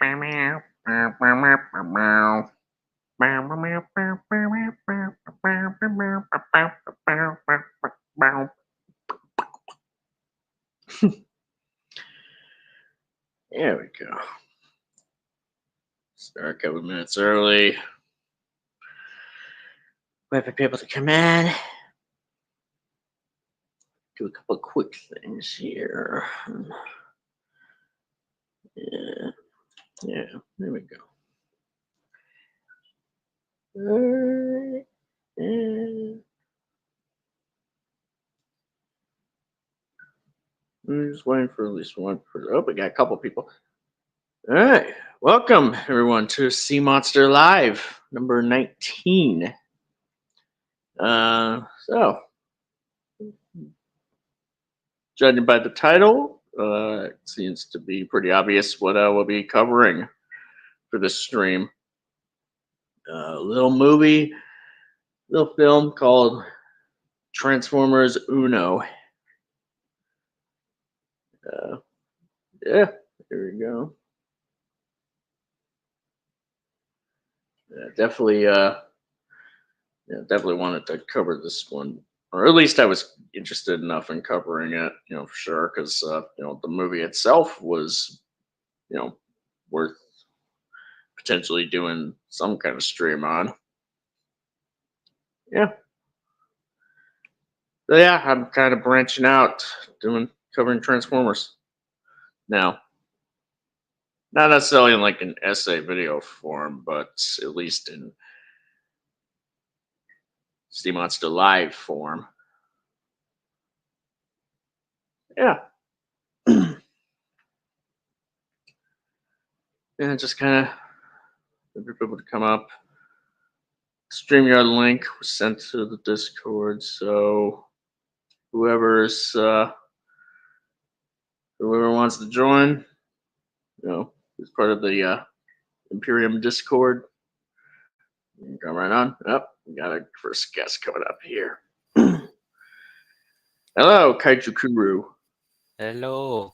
There we go. Start a couple minutes early. Wait for people to come in. Do a couple of quick things here. Yeah, there we go. I'm just waiting for at least one person. Oh, we got a couple people. All right. Welcome, everyone, to Sea Monster Live, number 19. So, judging by the title, it seems to be pretty obvious what we'll be covering for this stream. A little film called Transformers Uno. Yeah, there we go. Definitely wanted to cover this one, or at least I was interested enough in covering it, for sure, because the movie itself was, worth potentially doing some kind of stream on. Yeah. So yeah, I'm kind of branching out, covering Transformers now. Not necessarily in like an essay video form, but at least in Sea Monster Live form. Yeah. And just kind of for people to come up. StreamYard link was sent to the Discord, so whoever wants to join, is part of the Imperium Discord. Go right on. Up, we got a first guest coming up here. Hello, Kaiju Kuru. Hello.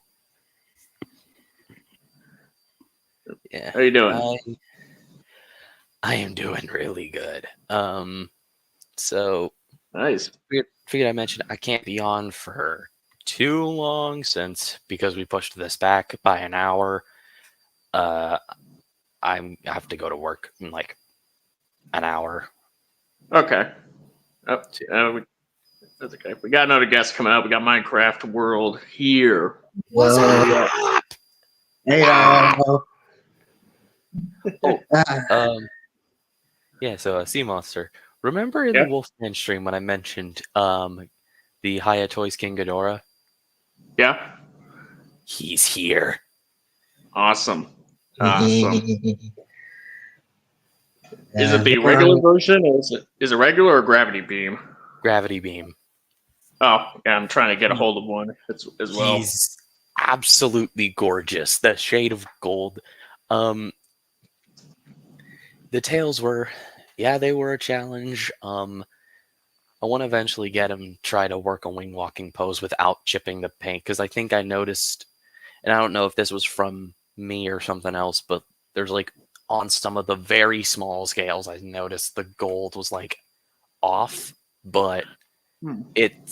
Yeah. How you doing? I am doing really good. So nice. Figured I mentioned I can't be on for too long because we pushed this back by an hour. I have to go to work in like an hour. Okay. That's okay. We got another guest coming up. We got Minecraft World here. What's up? Hey, yeah. So Sea Monster. Remember in the Wolfman stream when I mentioned the Hayatoy's King Ghidorah? Yeah. He's here. Awesome. Is it the regular version, or is it regular or gravity beam? Gravity beam. Oh, yeah, I'm trying to get a hold of one as well. He's absolutely gorgeous. The shade of gold. The tails were, they were a challenge. I want to eventually get him try to work a wing walking pose without chipping the paint, because I think I noticed, and I don't know if this was from me or something else, but there's like on some of the very small scales, I noticed the gold was like off, but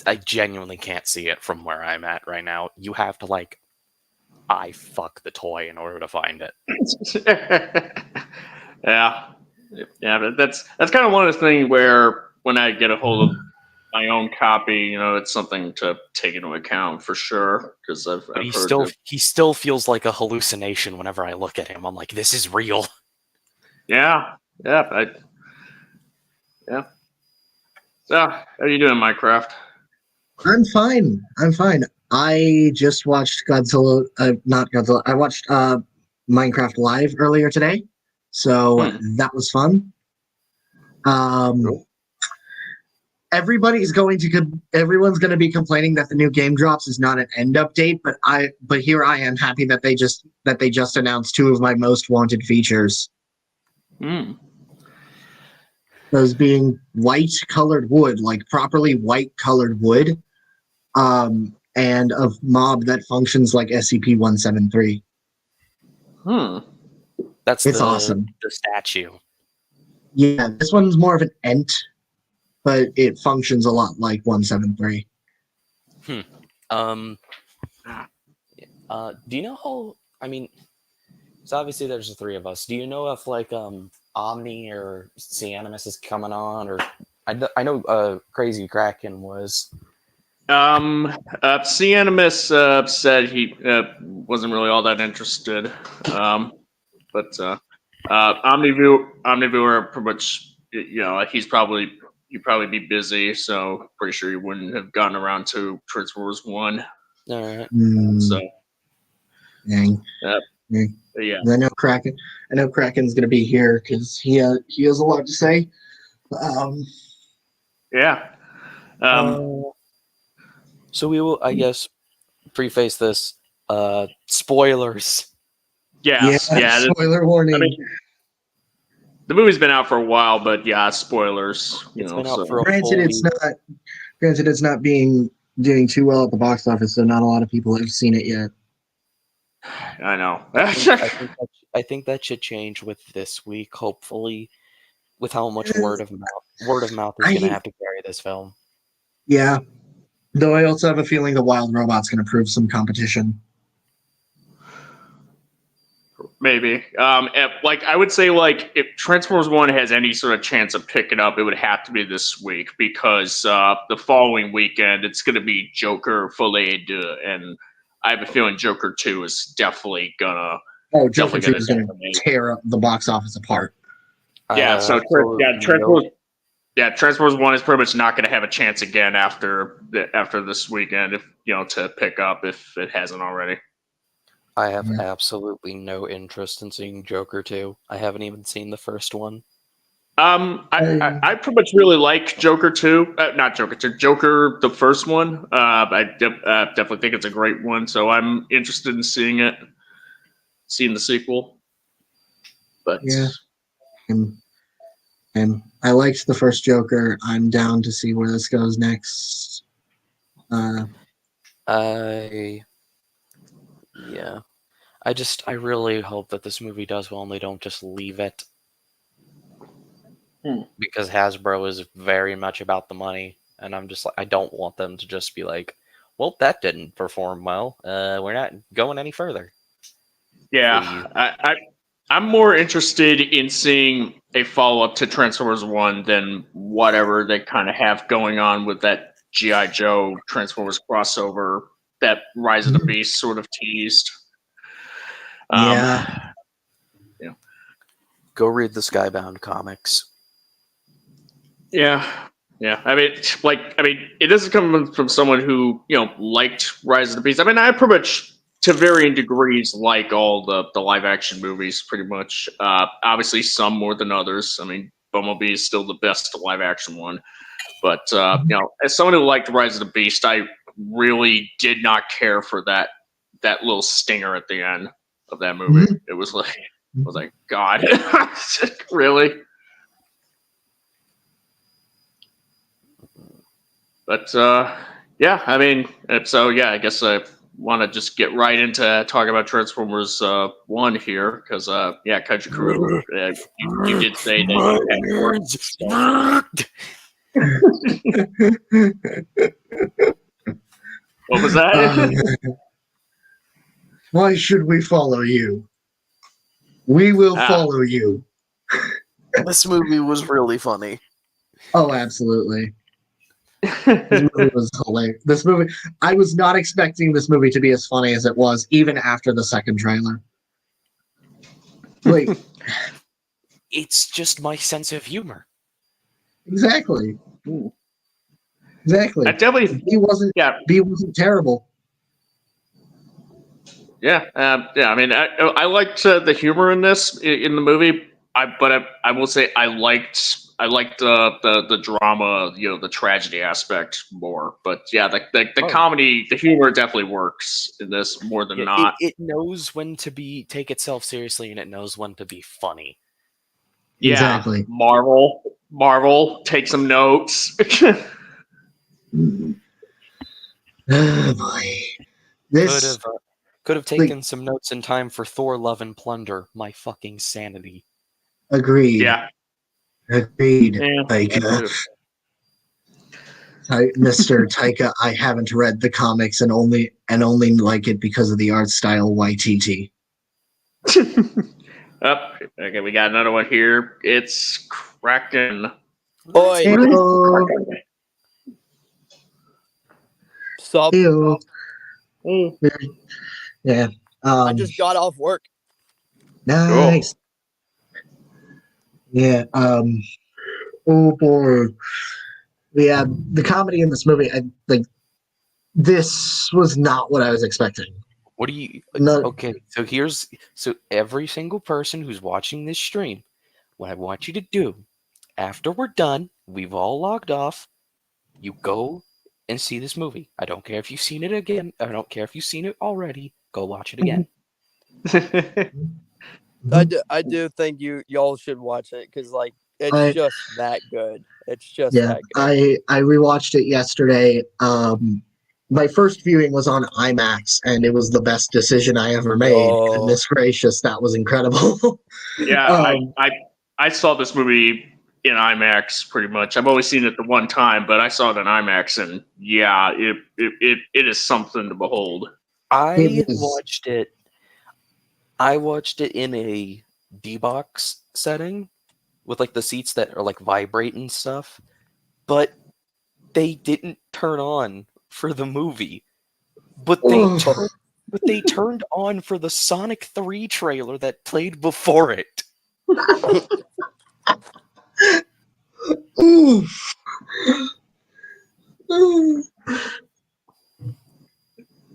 I genuinely can't see it from where I'm at right now. You have to like eye fuck the toy in order to find it. Yeah, but that's kind of one of the things where when I get a hold of my own copy, it's something to take into account for sure. Because he still feels like a hallucination whenever I look at him. I'm like, this is real. Yeah. So, how are you doing, Minecraft? I'm fine. I just watched Godzilla. Not Godzilla. I watched Minecraft Live earlier today, so that was fun. Cool. Everyone's going to be complaining that the new game drops is not an end update, but here I am happy that they just announced two of my most wanted features. Those being white colored wood, like properly white colored wood, and a mob that functions like SCP-173. That's It's the awesome. the statue. Yeah, this one's more of an ent, but it functions a lot like 173. Um. Do you know how? I mean, so obviously there's the three of us. Do you know if like Omni or Cianimus is coming on, or I know Crazy Kraken was. Cianimus said he wasn't really all that interested. But Omnivore pretty much, he'd probably be busy, so pretty sure he wouldn't have gotten around to Transformers 1. All right. So, Dang. uh, Dang. yeah. I know Kraken's gonna be here because he has a lot to say. Yeah. So we will, I guess, preface this. Spoilers. Yeah. Spoiler warning. I mean, the movie's been out for a while, but yeah, spoilers. It's been out for a granted, full it's week. not. Granted, it's not doing too well at the box office, so not a lot of people have seen it yet. I know. I think that should change with this week. Hopefully, with how much word of mouth is going to have to carry this film. Yeah, though I also have a feeling the Wild Robot's going to prove some competition. Maybe. I would say, if Transformers 1 has any sort of chance of picking up, it would have to be this week because the following weekend it's going to be Joker Folie deux, and I have a feeling Joker 2 is definitely gonna. Oh, Joker 2 is going to tear up the box office apart. Yeah. Transformers 1 is pretty much not going to have a chance again after this weekend, to pick up if it hasn't already. I have absolutely no interest in seeing Joker 2. I haven't even seen the first one. I pretty much really like Joker 2. Not Joker 2, Joker, the first one. I definitely think it's a great one, so I'm interested in seeing the sequel. But yeah. And I liked the first Joker. I'm down to see where this goes next. Yeah. I really hope that this movie does well and they don't just leave it. Because Hasbro is very much about the money. And I'm just like, I don't want them to just be like, well, that didn't perform well. We're not going any further. Yeah. I'm more interested in seeing a follow-up to Transformers 1 than whatever they kind of have going on with that G.I. Joe Transformers crossover that Rise of the Beast sort of teased. Yeah. Go read the Skybound comics. Yeah. I mean, it doesn't come from someone who liked Rise of the Beast. I mean, I pretty much, to varying degrees, like all the live action movies. Pretty much. Obviously, some more than others. I mean, Bumblebee is still the best live action one. But as someone who liked Rise of the Beast, I really did not care for that little stinger at the end of that movie. It was like, God, really? But I mean, I guess I want to just get right into talking about Transformers 1 here, because Country Crew, you did say that you had What was that? Why should we follow you? We will follow you. This movie was really funny. Oh, absolutely. This movie was hilarious. I was not expecting this movie to be as funny as it was, even after the second trailer. Wait. It's just my sense of humor. Exactly. Exactly. B wasn't terrible. Yeah. I mean, I liked the humor in the movie. But I will say I liked the drama, the tragedy aspect more. But yeah, the comedy, the humor definitely works in this more than not. It knows when to take itself seriously, and it knows when to be funny. Yeah, exactly. Marvel, take some notes. Oh boy, this Could have taken some notes in time for Thor: Love and Plunder. My fucking sanity. Agreed. Yeah. Agreed. Yeah. Taika. Mr. Taika, I haven't read the comics and only like it because of the art style YTT. Okay, we got another one here. It's Kraken. Oi, Ew. sup? Ew. Yeah. I just got off work. Nice. Yeah. Oh boy. Yeah. The comedy in this movie, this was not what I was expecting. What do you? No. Okay, so every single person who's watching this stream, what I want you to do, after we're done, we've all logged off. You go and see this movie. I don't care if you've seen it again. I don't care if you've seen it already. Go watch it again. I do think y'all should watch it because like it's I- just that good. It's just Yeah. that good. I rewatched it yesterday. My first viewing was on IMAX, and it was the best decision I ever made. Oh. Goodness gracious, that was incredible. Yeah, I saw this movie in IMAX pretty much. I've only seen it the one time, but I saw it in IMAX, and yeah, it is something to behold. I watched it in a D-box setting with like the seats that are like vibrate and stuff, but they didn't turn on for the movie. But they turned on for the Sonic 3 trailer that played before it. Oof. Oof.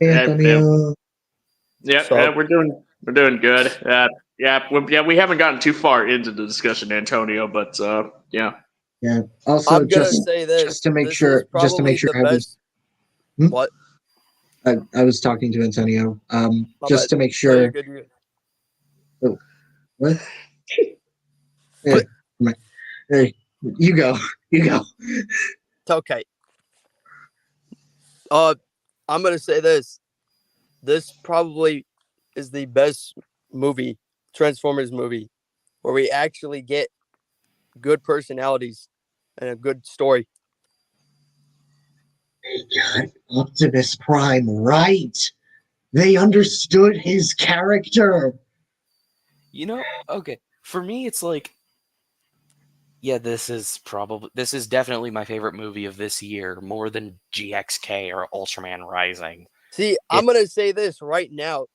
Antonio. Yeah, we're doing good. We haven't gotten too far into the discussion, Antonio, but yeah. Yeah. Also, I'm gonna say this just to make this sure, is probably I the was. best. Hmm? What? I was talking to Antonio. My Just bad. to make No, sure. you're good, you're good. What? Yeah. Hey, you go. You go. It's okay. I'm gonna say this. This probably is the best movie, Transformers movie, where we actually get good personalities and a good story. They got Optimus Prime right. They understood his character. You know, okay. For me, it's like, yeah, this is definitely my favorite movie of this year, more than GXK or Ultraman Rising. See, I'm gonna say this right now.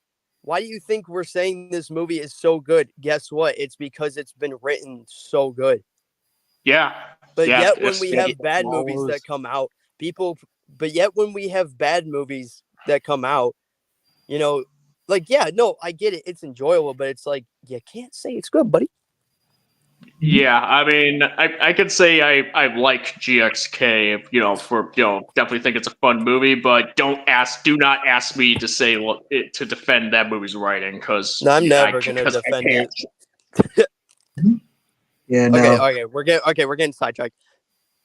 Why do you think we're saying this movie is so good? Guess what? It's because it's been written so good. Yeah. But yeah, yet when it's- we yeah, have bad movies that come out, you know, like, yeah, no, I get it. It's enjoyable, but it's like, you can't say it's good, buddy. Yeah, I mean, I could say I like GXK, definitely think it's a fun movie, but do not ask me to say to defend that movie's writing because No, I'm never gonna defend it. Yeah, no. Okay, we're getting sidetracked.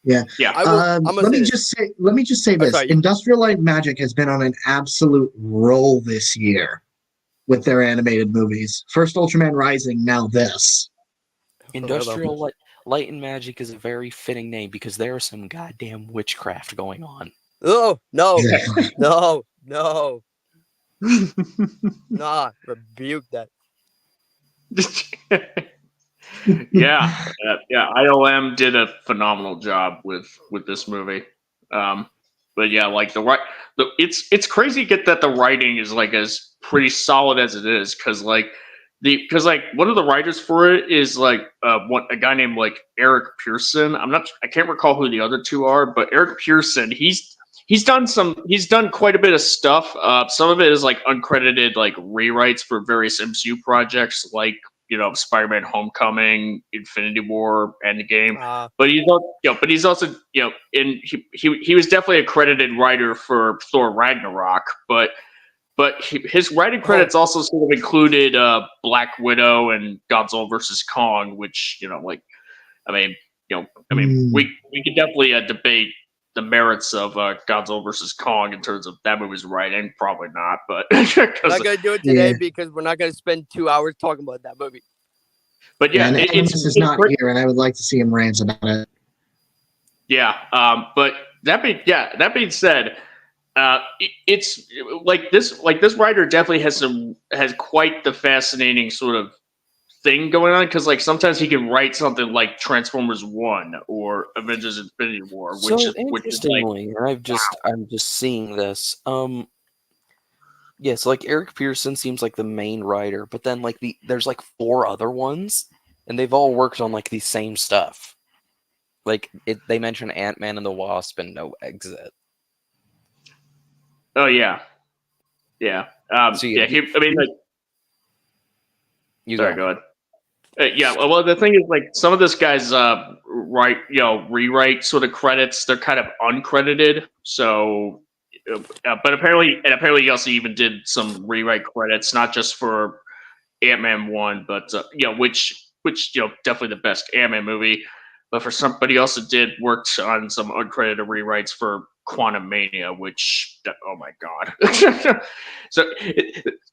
Yeah. Yeah. Let me just say this. sorry. Industrial Light and Magic has been on an absolute roll this year with their animated movies. First Ultraman Rising, now this. Industrial Light and Magic is a very fitting name because there is some goddamn witchcraft going on. Oh, no. Exactly. No. Nah, rebuke that. yeah, ILM did a phenomenal job with this movie. But yeah, like it's crazy to get that the writing is like as pretty solid as it is because one of the writers for it is like a guy named like Eric Pearson. I can't recall who the other two are, but Eric Pearson, he's done quite a bit of stuff. Some of it is like uncredited like rewrites for various MCU projects like Spider-Man: Homecoming, Infinity War, Endgame. But he's also he was definitely a credited writer for Thor Ragnarok, but his writing credits also sort of included Black Widow and Godzilla versus Kong, which we could definitely debate the merits of Godzilla versus Kong in terms of that movie's writing. Probably not, but We're not gonna do it today Yeah. because we're not gonna spend 2 hours talking about that movie. but Yeah, yeah, and it's Animus is not here, and I would like to see him rant about it. yeah. But that being said, it's like this writer definitely has quite the fascinating sort of thing going on, because like sometimes he can write something like Transformers 1 or Avengers Infinity War, So which is like, interestingly, and I'm just seeing this. Yes, like Eric Pearson seems like the main writer, but then like there's like 4 other ones, and they've all worked on like the same stuff. Like they mention Ant-Man and the Wasp and No Exit. oh yeah, So yeah. I mean, like, you sorry, go. go ahead. Yeah, well, the thing is, like, some of this guy's rewrite sort of credits. They're kind of uncredited. So, but apparently, he also even did some rewrite credits, not just for Ant-Man 1, but which definitely the best Ant-Man movie. But for somebody also did worked on some uncredited rewrites for Quantum Mania, which oh my god. So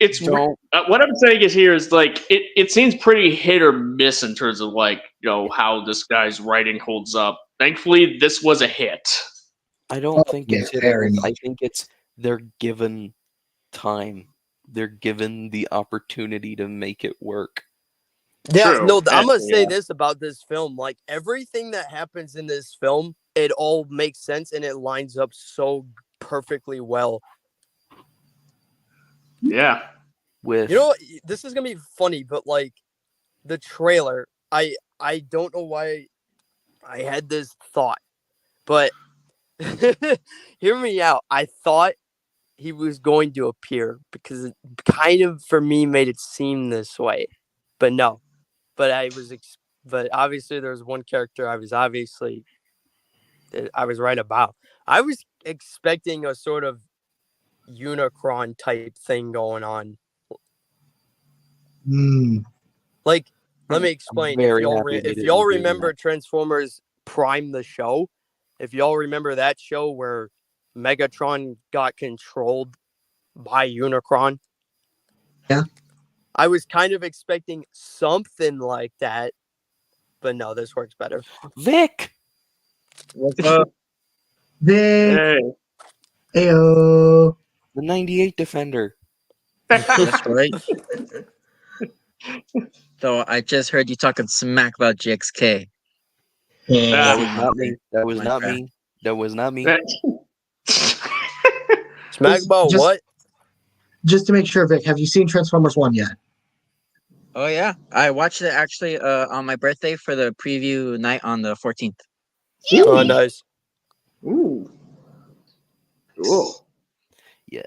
it's Don't what I'm saying is like it seems pretty hit or miss in terms of like how this guy's writing holds up. Thankfully, this was a hit. I don't think yeah, it's hit very or miss. I much. think it's they're given time. They're given the opportunity to make it work. Yeah, True. no, I'm gonna say Yeah. this about this film. Like everything that happens in this film, it all makes sense and it lines up so perfectly well. Yeah. With You know what? This is gonna be funny, but like the trailer, I don't know why I had this thought, but hear me out. I thought he was going to appear because it kind of for me made it seem this way, but no. But but obviously there was one character I was right about. I was expecting a sort of Unicron type thing going on. Hmm. Like, let me explain. very happy they If didn't y'all do remember that. Transformers Prime the show, if y'all remember that show where Megatron got controlled by Unicron, Yeah. I was kind of expecting something like that, but no, this works better. Vic, What's up? Vic, Hey. ayo. the '98 Defender. That's right. So I just heard you talking smack about GXK. That Ah. was not me. That was My not bad. me. That was not me. Smack about Just- what? Just to make sure, Vic, have you seen Transformers 1 yet? Oh yeah, I watched it actually on my birthday for the preview night on the 14th. Oh, nice. Ooh. Cool. Yeah.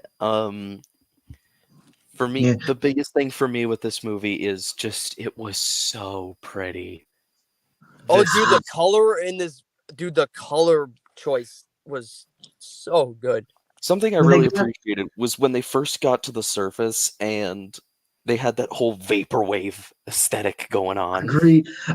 For me, Yeah. the biggest thing for me with this movie is just it was so pretty. Oh, This dude, the was- color in this, dude, the color choice was so good. something I When they really got- appreciated was when they first got to the surface and they had that whole vaporwave aesthetic going on.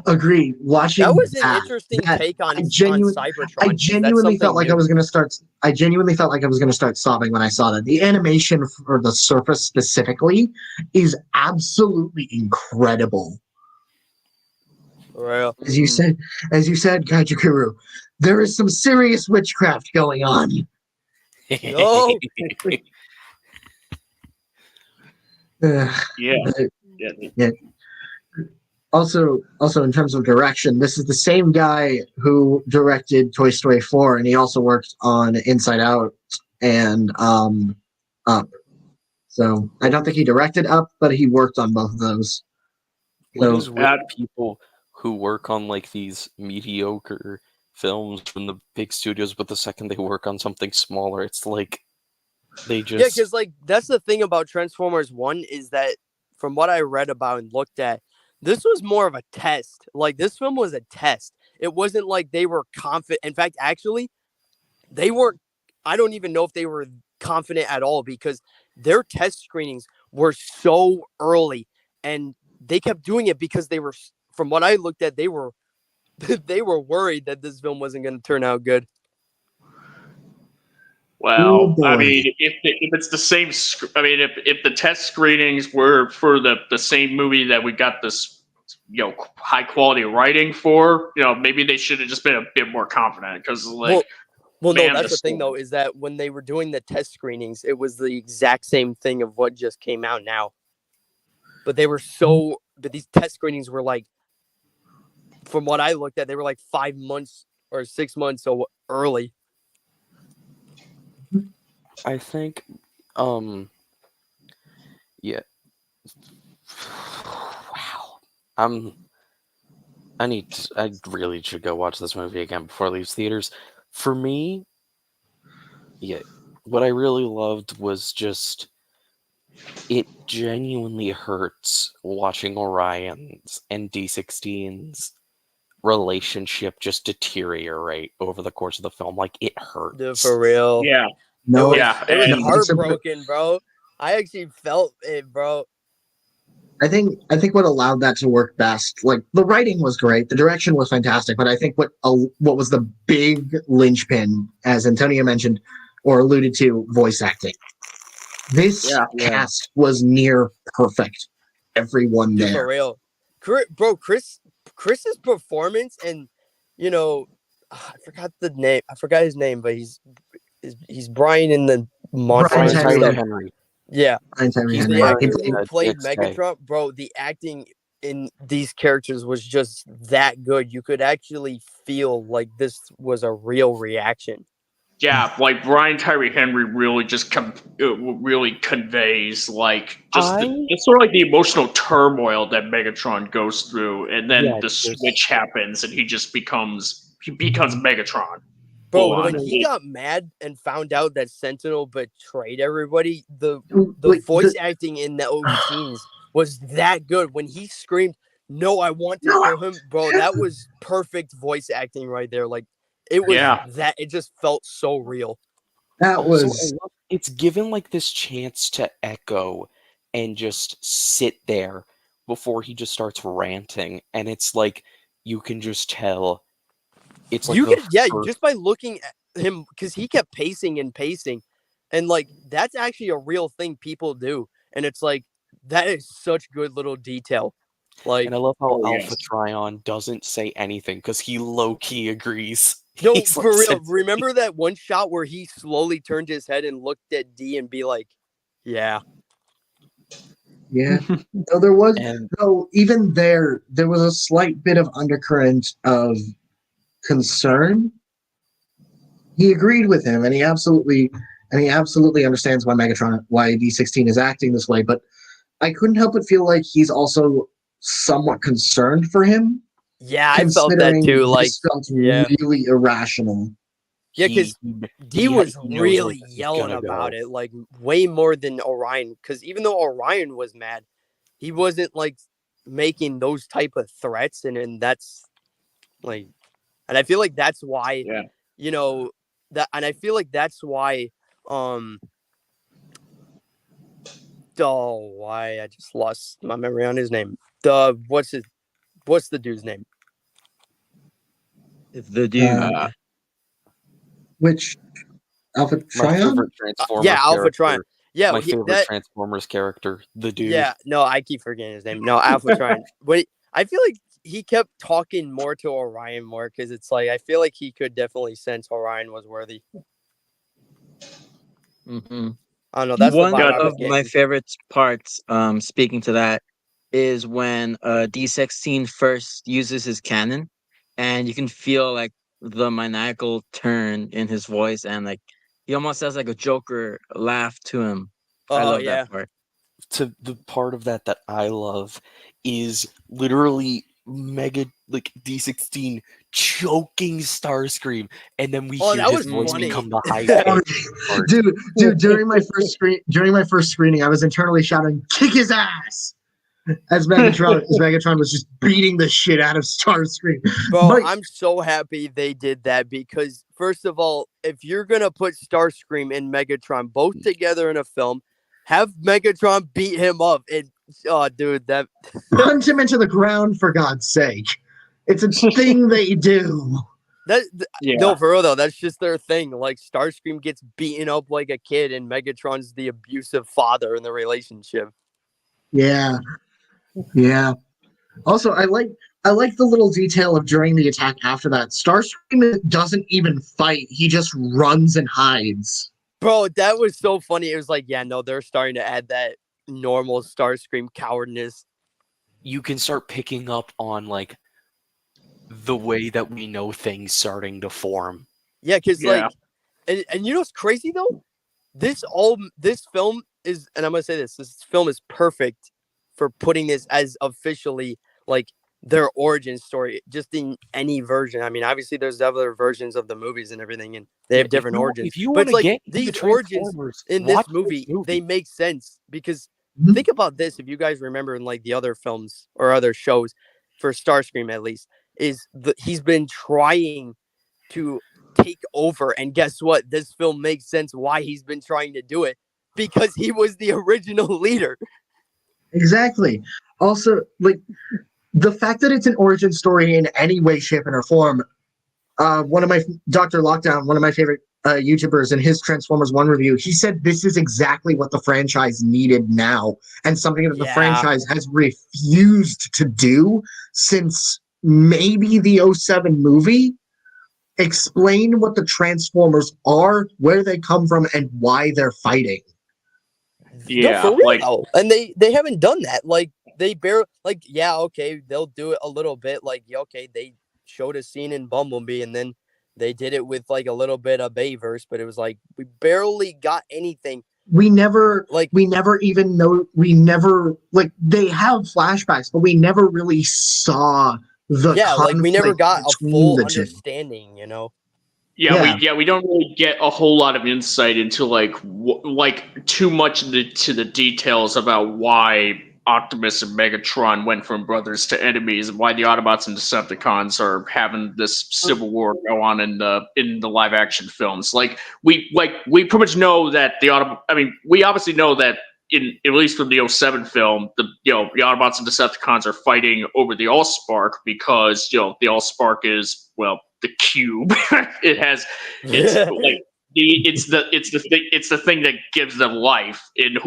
Agree. Watching That was an that, interesting that- take on I genuinely Cybertron. I 'cause that's genuinely felt something like new. I was gonna start. I genuinely felt like I was gonna start sobbing when I saw that. The animation for the surface specifically is absolutely incredible. Real. As you said, Kaijukuru, there is some serious witchcraft going on. No. Ugh. Yeah. But Yeah. also, in terms of direction, this is the same guy who directed Toy Story 4, and he also worked on Inside Out and Up. So I don't think he directed Up, but he worked on both of those. What So is with people who work on like these mediocre films from the big studios, but the second they work on something smaller, it's like they Yeah, just because like that's the thing about Transformers 1 is that from what I read about and looked at, this was more of a test. Like this film was a test. It wasn't like they were confident. In fact, actually, they weren't. I don't even know if they were confident at all because their test screenings were so early, and they kept doing it because they were. From what I looked at, they were they were worried that this film wasn't going to turn out good. Well, I boy. mean, if it's the same, I mean, if the test screenings were for the same movie that we got this, high quality writing for, maybe they should have just been a bit more confident because, like, Well, no, man, that's the the thing though, story. is that when they were doing the test screenings, it was the exact same thing of what just came out now. But but these test screenings were like, from what I looked at, they were like 5 months or 6 months so early. I think, yeah. Wow. I really should go watch this movie again before it leaves theaters. For me, yeah, what I really loved was just, it genuinely hurts watching Orion's and D16's relationship just deteriorate over the course of the film. Like, it hurts. For real. Yeah, No, It was and heartbroken, bro. I actually felt it, bro. I think what allowed that to work best, like the writing was great, the direction was fantastic, but I think what was the big linchpin, as Antonio mentioned or alluded to, voice acting. This Yeah. cast was near perfect. Everyone Dude, for there. real. Chris's performance, and I forgot the name. I forgot his name, but he's Brian in the Monster Brian Brian Hunter Tyree Tyler stuff. Henry. Yeah. Brian Tyree He's Henry. The I actor can who think, played Next day. Megatron, bro, the acting in these characters was just that good. You could actually feel like this was a real reaction. Yeah, like Brian Tyree Henry really just really conveys like just it's sort of like the emotional turmoil that Megatron goes through, and then the switch happens, and he becomes Megatron. Bro, Full when on. he got mad and found out that Sentinel betrayed everybody, the like, voice acting in those scenes was that good. When he screamed, "No, I want to kill him," bro, that was perfect voice acting right there. Like, it was that, it just felt so real. that Also, was it's given like this chance to echo and just sit there before he just starts ranting, and it's like you can just tell it's like just by looking at him, because he kept pacing and pacing, and like that's actually a real thing people do, and it's like that is such good little detail. Like, and I love how Alpha Trion doesn't say anything because he low key agrees. no, He's for like, real. Remember that one shot where he slowly turned his head and looked at D and be like, "Yeah." Yeah. So there was, And though, even there was a slight bit of undercurrent of concern. He agreed with him, and he absolutely understands why D16 is acting this way. But I couldn't help but feel like he's also somewhat concerned for him. Yeah, I felt that too. Like, this felt really irrational. yeah, because D was really yelling about it, like way more than Orion. Because even though Orion was mad, he wasn't like making those type of threats, and that's like, and I feel like that's why, and I feel like that's why, why I just lost my memory on his name. What's the dude's name? The dude. Which Alpha my Trion? favorite Transformers. Yeah, Alpha Trion. Yeah, my favorite Transformers character, the dude. Yeah, no, I keep forgetting his name. No, Alpha Trion. But I feel like he kept talking more to Orion more, because it's like I feel like he could definitely sense Orion was worthy. Mm-hmm. I don't know. That's one the vibe I was of getting. my favorite parts. Speaking to that, is when D16 first uses his cannon, and you can feel like the maniacal turn in his voice, and like he almost has like a Joker laugh to him. I love that part. To the part of that I love is literally like D16 choking Starscream, and then we hear his voice become the high pitch. Dude, during my first screening, I was internally shouting, "Kick his ass!" as Megatron was just beating the shit out of Starscream. Bro, I'm so happy they did that, because first of all, if you're gonna put Starscream and Megatron both together in a film, have Megatron beat him up. And dude, that hunt him into the ground, for God's sake. It's a thing they do. Yeah. No, for real though, that's just their thing. Like Starscream gets beaten up like a kid, and Megatron's the abusive father in the relationship. Yeah, yeah. Also, I like the little detail of during the attack after that. Starscream doesn't even fight; he just runs and hides. Bro, that was so funny. It was like, yeah, no, they're starting to add that normal Starscream cowardness. You can start picking up on like the way that we know things starting to form. Yeah, because Yeah. like, and you know what's crazy though? This film is, and I'm gonna say this film is perfect for putting this as officially like their origin story, just in any version. I mean, obviously there's other versions of the movies and everything, and they have different origins. If you But want it's to like get into these origins Transformers, in watch this movie, they make sense because Mhm. think about this. If you guys remember in like the other films or other shows, for Starscream at least, he's been trying to take over, and guess what? This film makes sense why he's been trying to do it because he was the original leader. Exactly. Also, like the fact that it's an origin story in any way, shape, and or form. One of my Dr. Lockdown, one of my favorite YouTubers, in his Transformers One review, he said this is exactly what the franchise needed now, and something that the franchise has refused to do since maybe the '07 movie. Explain what the Transformers are, where they come from, and why they're fighting. No, Yeah, for real like though. And they haven't done that. Like they barely, like, yeah, okay, they'll do it a little bit. Like, yeah, okay, they showed a scene in Bumblebee, and then they did it with like a little bit of Bayverse, but it was like we barely got anything. We never Like, we never even know we never like they have flashbacks, but we never really saw the like we never conflict got a between full the two. understanding, you know? Yeah. we don't really get a whole lot of insight into like too much to the details about why Optimus and Megatron went from brothers to enemies, and why the Autobots and Decepticons are having this civil war go on in the live action films. We pretty much know that we obviously know that in at least from the '07 film, the Autobots and Decepticons are fighting over the Allspark because the Allspark is, well, the cube. It's like it's the thing that gives them life, and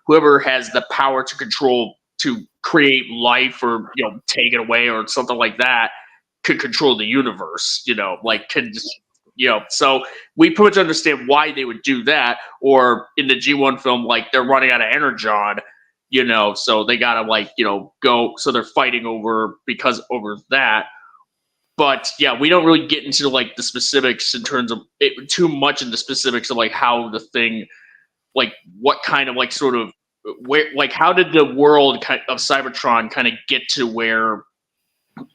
whoever has the power to create life, or take it away or something like that, could control the universe. So we pretty much understand why they would do that. Or in the G1 film, like, they're running out of energon, so they gotta go. So they're fighting over that. But yeah, we don't really get into like the specifics in terms of it, too much in the specifics of like how the thing, like what kind of like sort of where, like, how did the world of Cybertron kind of get to where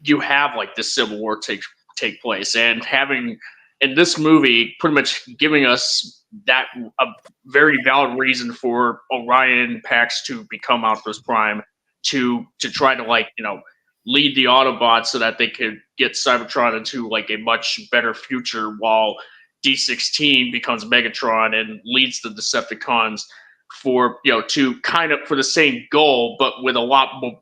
you have like this civil war take place, and having in this movie pretty much giving us that a very valid reason for Orion Pax to become Optimus Prime, to try to lead the Autobots so that they could get Cybertron into like a much better future, while D16 becomes Megatron and leads the Decepticons to kind of for the same goal, but with a lot more,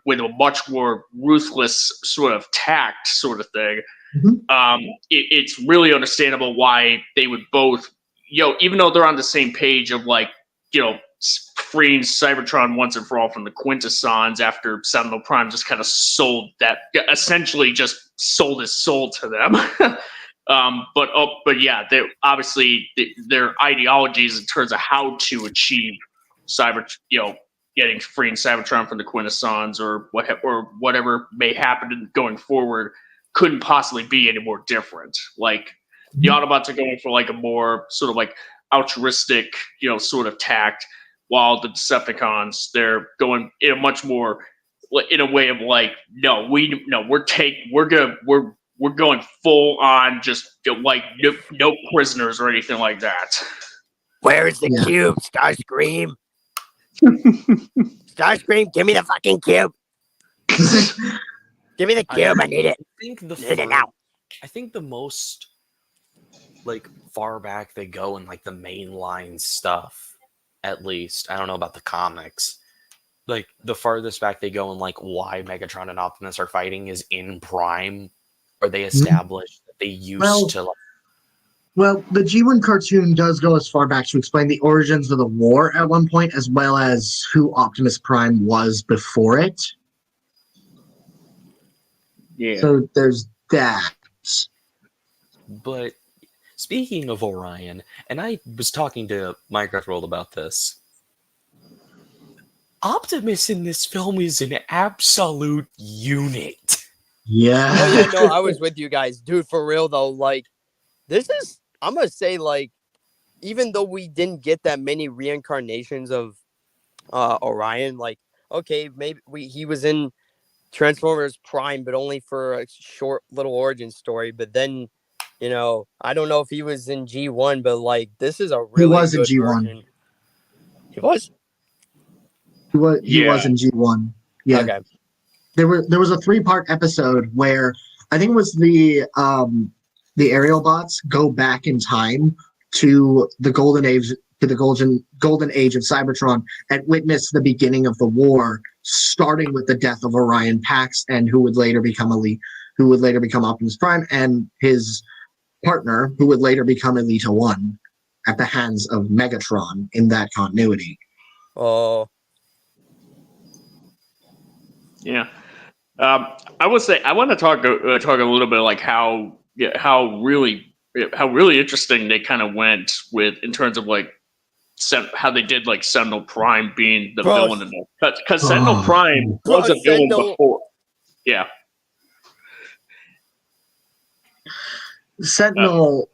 with a much more ruthless sort of tact sort of thing. Mhm. It's really understandable why they would both, even though they're on the same page of freeing Cybertron once and for all from the Quintessons, after Sentinel Prime just kind of essentially just sold his soul to them. But yeah, they obviously their ideologies in terms of how to achieve freeing Cybertron from the Quintessons, or whatever may happen going forward, couldn't possibly be any more different. Like, the Autobots are going for like a more sort of like altruistic, sort of tact, while the Decepticons, they're going in a much more, in a way of like, we're going full on, just like no prisoners or anything like that. Where is the Yeah. cube, Starscream? Starscream, give me the fucking cube. Give me the cube. I need it. I think the most like far back they go in like the mainline stuff, at least. I don't know about the comics. Like, the farthest back they go in like why Megatron and Optimus are fighting is in Prime, or they established that they used Well- to. Well, the G1 cartoon does go as far back to explain the origins of the war at one point, as well as who Optimus Prime was before it. Yeah. So there's that. But speaking of Orion, and I was talking to Minecraft World about this, Optimus in this film is an absolute unit. Yeah. Oh yeah, no, I was with you guys, dude. For real though, like this is, I'm gonna say, like, even though we didn't get that many reincarnations of Orion, like, okay, maybe he was in Transformers Prime, but only for a short little origin story. But then, I don't know if he was in G1, but like this is a He really was in good G1. version. He was? He was in G1. Yeah. Okay. There was a 3-part episode where I think it was the aerial bots go back in time to the golden age of Cybertron and witness the beginning of the war, starting with the death of Orion Pax, and who would later become Optimus Prime, and his partner, who would later become Elita 1 at the hands of Megatron in that continuity. Oh, Yeah. I would say I want to talk a little bit like how really interesting they kind of went with in terms of like how they did like Sentinel Prime being the Bro. villain in it, because Sentinel Prime Bro, was a villain Sentinel- before. Yeah. Sentinel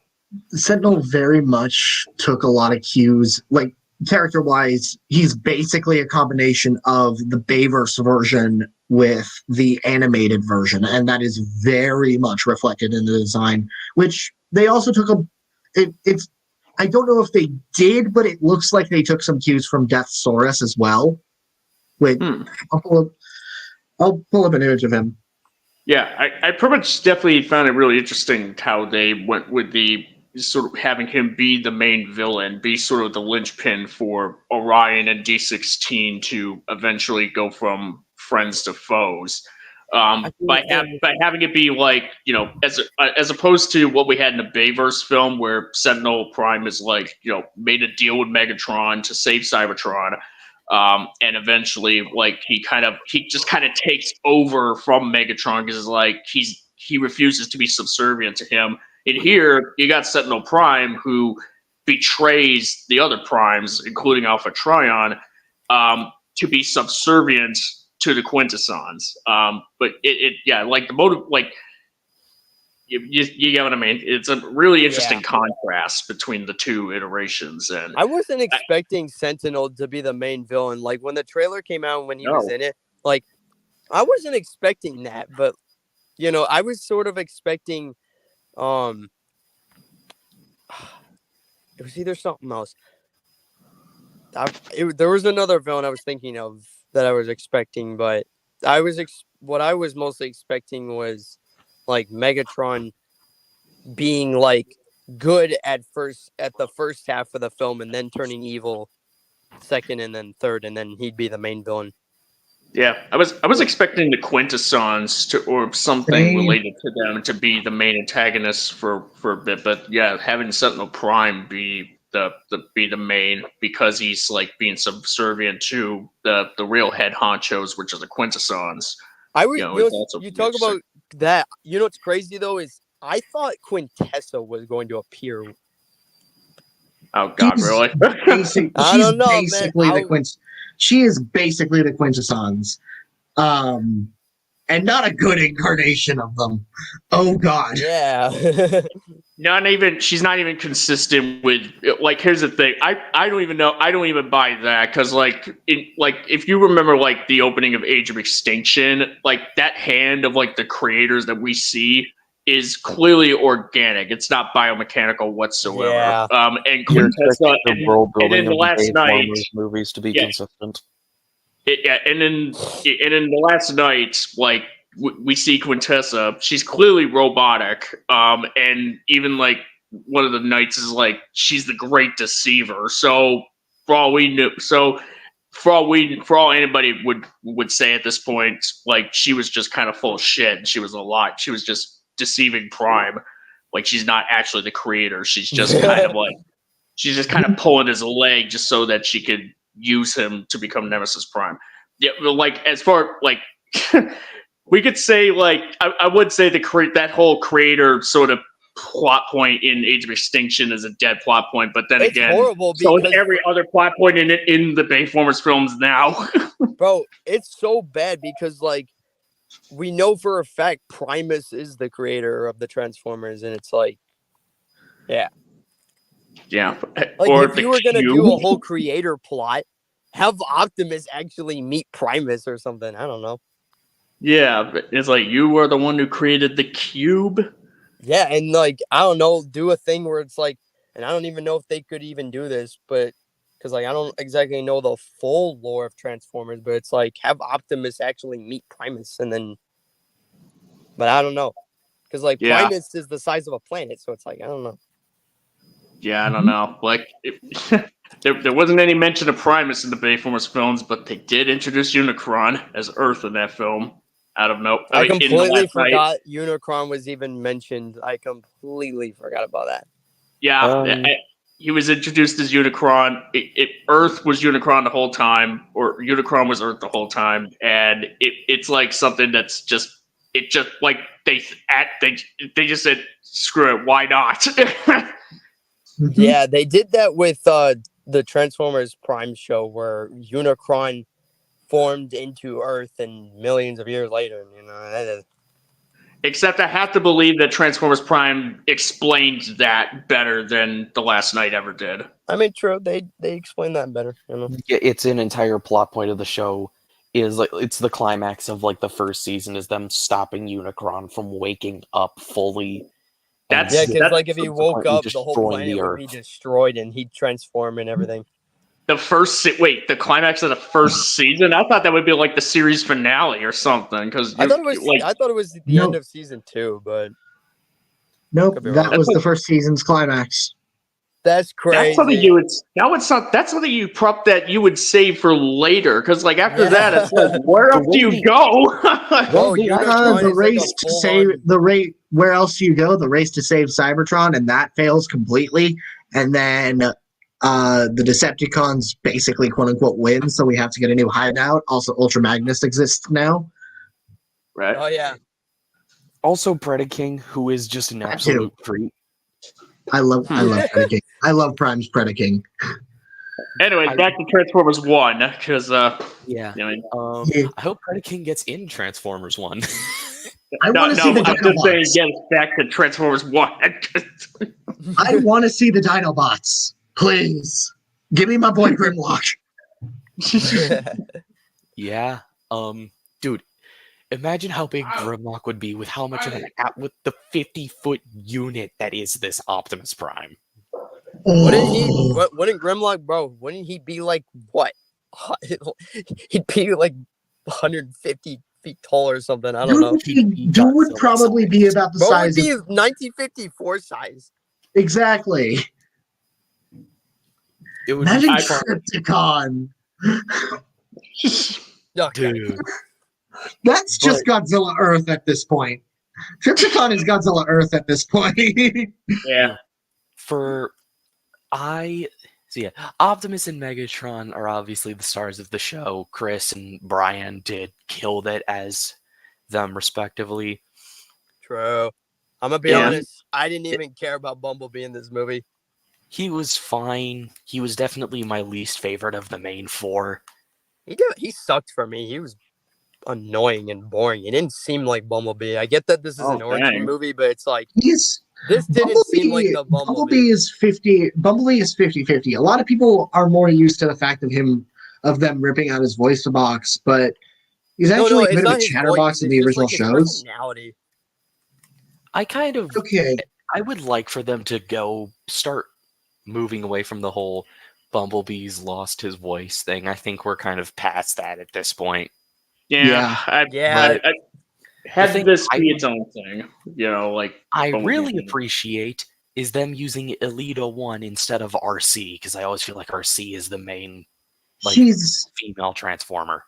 very much took a lot of cues, like character-wise. He's basically a combination of the Bayverse version with the animated version, and that is very much reflected in the design. Which they also took it's. I don't know if they did, but it looks like they took some cues from Deathsaurus as well. Wait, I'll pull up an image of him. Yeah, I pretty much definitely found it really interesting how they went with the sort of having him be the main villain, be sort of the linchpin for Orion and D16 to eventually go from friends to foes. By having it be like, as opposed to what we had in the Bayverse film where Sentinel Prime is like, made a deal with Megatron to save Cybertron. And eventually, like he just kind of takes over from Megatron because like he refuses to be subservient to him. And here you got Sentinel Prime who betrays the other primes, including Alpha Trion, to be subservient to the Quintessons. But like the motive, like you get what I mean. It's a really interesting contrast between the two iterations, and I wasn't expecting Sentinel to be the main villain. Like when the trailer came out, when he was in it, like I wasn't expecting that. But I was sort of expecting, it was either something else. There was another villain I was thinking of that I was expecting, but what I was mostly expecting was like Megatron being like good at the first half of the film and then turning evil second and then third, and then he'd be the main villain. Yeah, I was expecting the Quintessons or something related to them to be the main antagonists for a bit, but yeah, having Sentinel Prime be the main because he's like being subservient to the real head honchos, which are the Quintessons. You talk about that. What's crazy though is I thought Quintessa was going to appear. Oh God, really? I don't know, man. She is basically the Quintessons, and not a good incarnation of them. Oh God. Yeah. She's not even consistent with, like, here's the thing. I don't even know. I don't even buy that because if you remember like the opening of Age of Extinction, like that hand of like the creators that we see is clearly organic. It's not biomechanical whatsoever. Yeah. And Quintessa, the world building and then the last night movies to be consistent. And then the last night, like we see Quintessa, she's clearly robotic. And even like one of the knights is like she's the great deceiver. So for all anybody would say at this point, like she was just kind of full of shit. And she was a lot. She was just deceiving Prime. Like she's not actually the creator. She's just kind of like pulling his leg just so that she could use him to become Nemesis Prime. Yeah, like as far like we could say like I would say that whole creator sort of plot point in Age of Extinction is a dead plot point, but then It's again, horrible so is because every other plot point in the Bayformers films now. bro, it's so bad because like we know for a fact Primus is the creator of the Transformers, and it's like, yeah, Yeah, like or if the you were gonna Cube. do a whole creator plot, have Optimus actually meet Primus or something. I don't know. Yeah, but it's like you were the one who created the Cube. Yeah, and like I don't know, do a thing where it's like, and I don't even know if they could even do this, but because like I don't exactly know the full lore of Transformers, but it's like have Optimus actually meet Primus, and then, but I don't know, because like Yeah. Primus is the size of a planet, so it's like I don't know. Yeah, I don't know. Like, there wasn't any mention of Primus in the Bayformers films, but they did introduce Unicron as Earth in that film. Out of no, I in the completely Last Night. forgot Unicron was even mentioned. I completely forgot about that. Yeah, he was introduced as Unicron. Earth was Unicron the whole time, or Unicron was Earth the whole time, and it's like something that's just like they just said screw it, why not? Yeah, they did that with the Transformers Prime show where Unicron formed into Earth and millions of years later. You know, that is, Except I have to believe that Transformers Prime explained that better than The Last Night ever did. I mean, true. They explain that better. You know, It's an entire plot point of the show. Is like it's the climax of like the first season is them stopping Unicron from waking up fully. That's yeah, because like if he woke subsequently up, the whole destroying planet the would be Earth. destroyed and he'd transform and everything. the the climax of the first season. I thought that would be like the series finale or something. Because I thought it was. like, I thought it was the No. end of season 2, but Nope, Could be that wrong. was the first season's climax. that's crazy. that's something you would. That's something you prop that you would save for later. Because like after that, it's like where else do you go? Bro, the Unicron The is like a race to save full-on. the rate. Where else do you go? The race to save Cybertron, and that fails completely. And then the Decepticons basically quote unquote win, so we have to get a new hideout. Also, Ultra Magnus exists now. Right. Oh yeah, Also, Predaking, who is just an That absolute treat. I love Predaking. I love Prime's Predaking. Anyway, back to Transformers 1, because Yeah. you know, Yeah. I hope Predaking gets in Transformers 1. I want to see the I'm just saying, Dinobots. get back to Transformers 1. I want to see the Dinobots. Please. Give me my boy Grimlock. Yeah. Dude, imagine how big Grimlock would be with how much of an with the 50-foot unit that is this Optimus Prime. Wouldn't Grimlock, bro? Wouldn't he be like what? He'd be like 150 feet tall or something. I don't know. Dude would probably be about the Bro would size be of 1954 size. exactly. It would Imagine be fun. Trypticon. Okay. Dude. That's just Godzilla Earth at this point. Trypticon is Godzilla Earth at this point. Yeah. Optimus and Megatron are obviously the stars of the show. Chris and Brian did kill it as them respectively. True. I'm gonna be honest. I didn't even care about Bumblebee in this movie. He was fine. He was definitely my least favorite of the main four. He sucked for me. He was annoying and boring. It didn't seem like Bumblebee. I get that this is an origin movie, but it's like this didn't seem like the Bumblebee. Bumblebee is 50-50. A lot of people are more used to the fact of them ripping out his voice box, but he's actually a bit of a chatterbox in the original shows. Personality. I kind of Okay. I would like for them to start moving away from the whole Bumblebee's lost his voice thing. I think we're kind of past that at this point. Yeah. Had this be its own thing, like I really appreciate is them using Elita 1 instead of RC, because I always feel like RC is the main female transformer.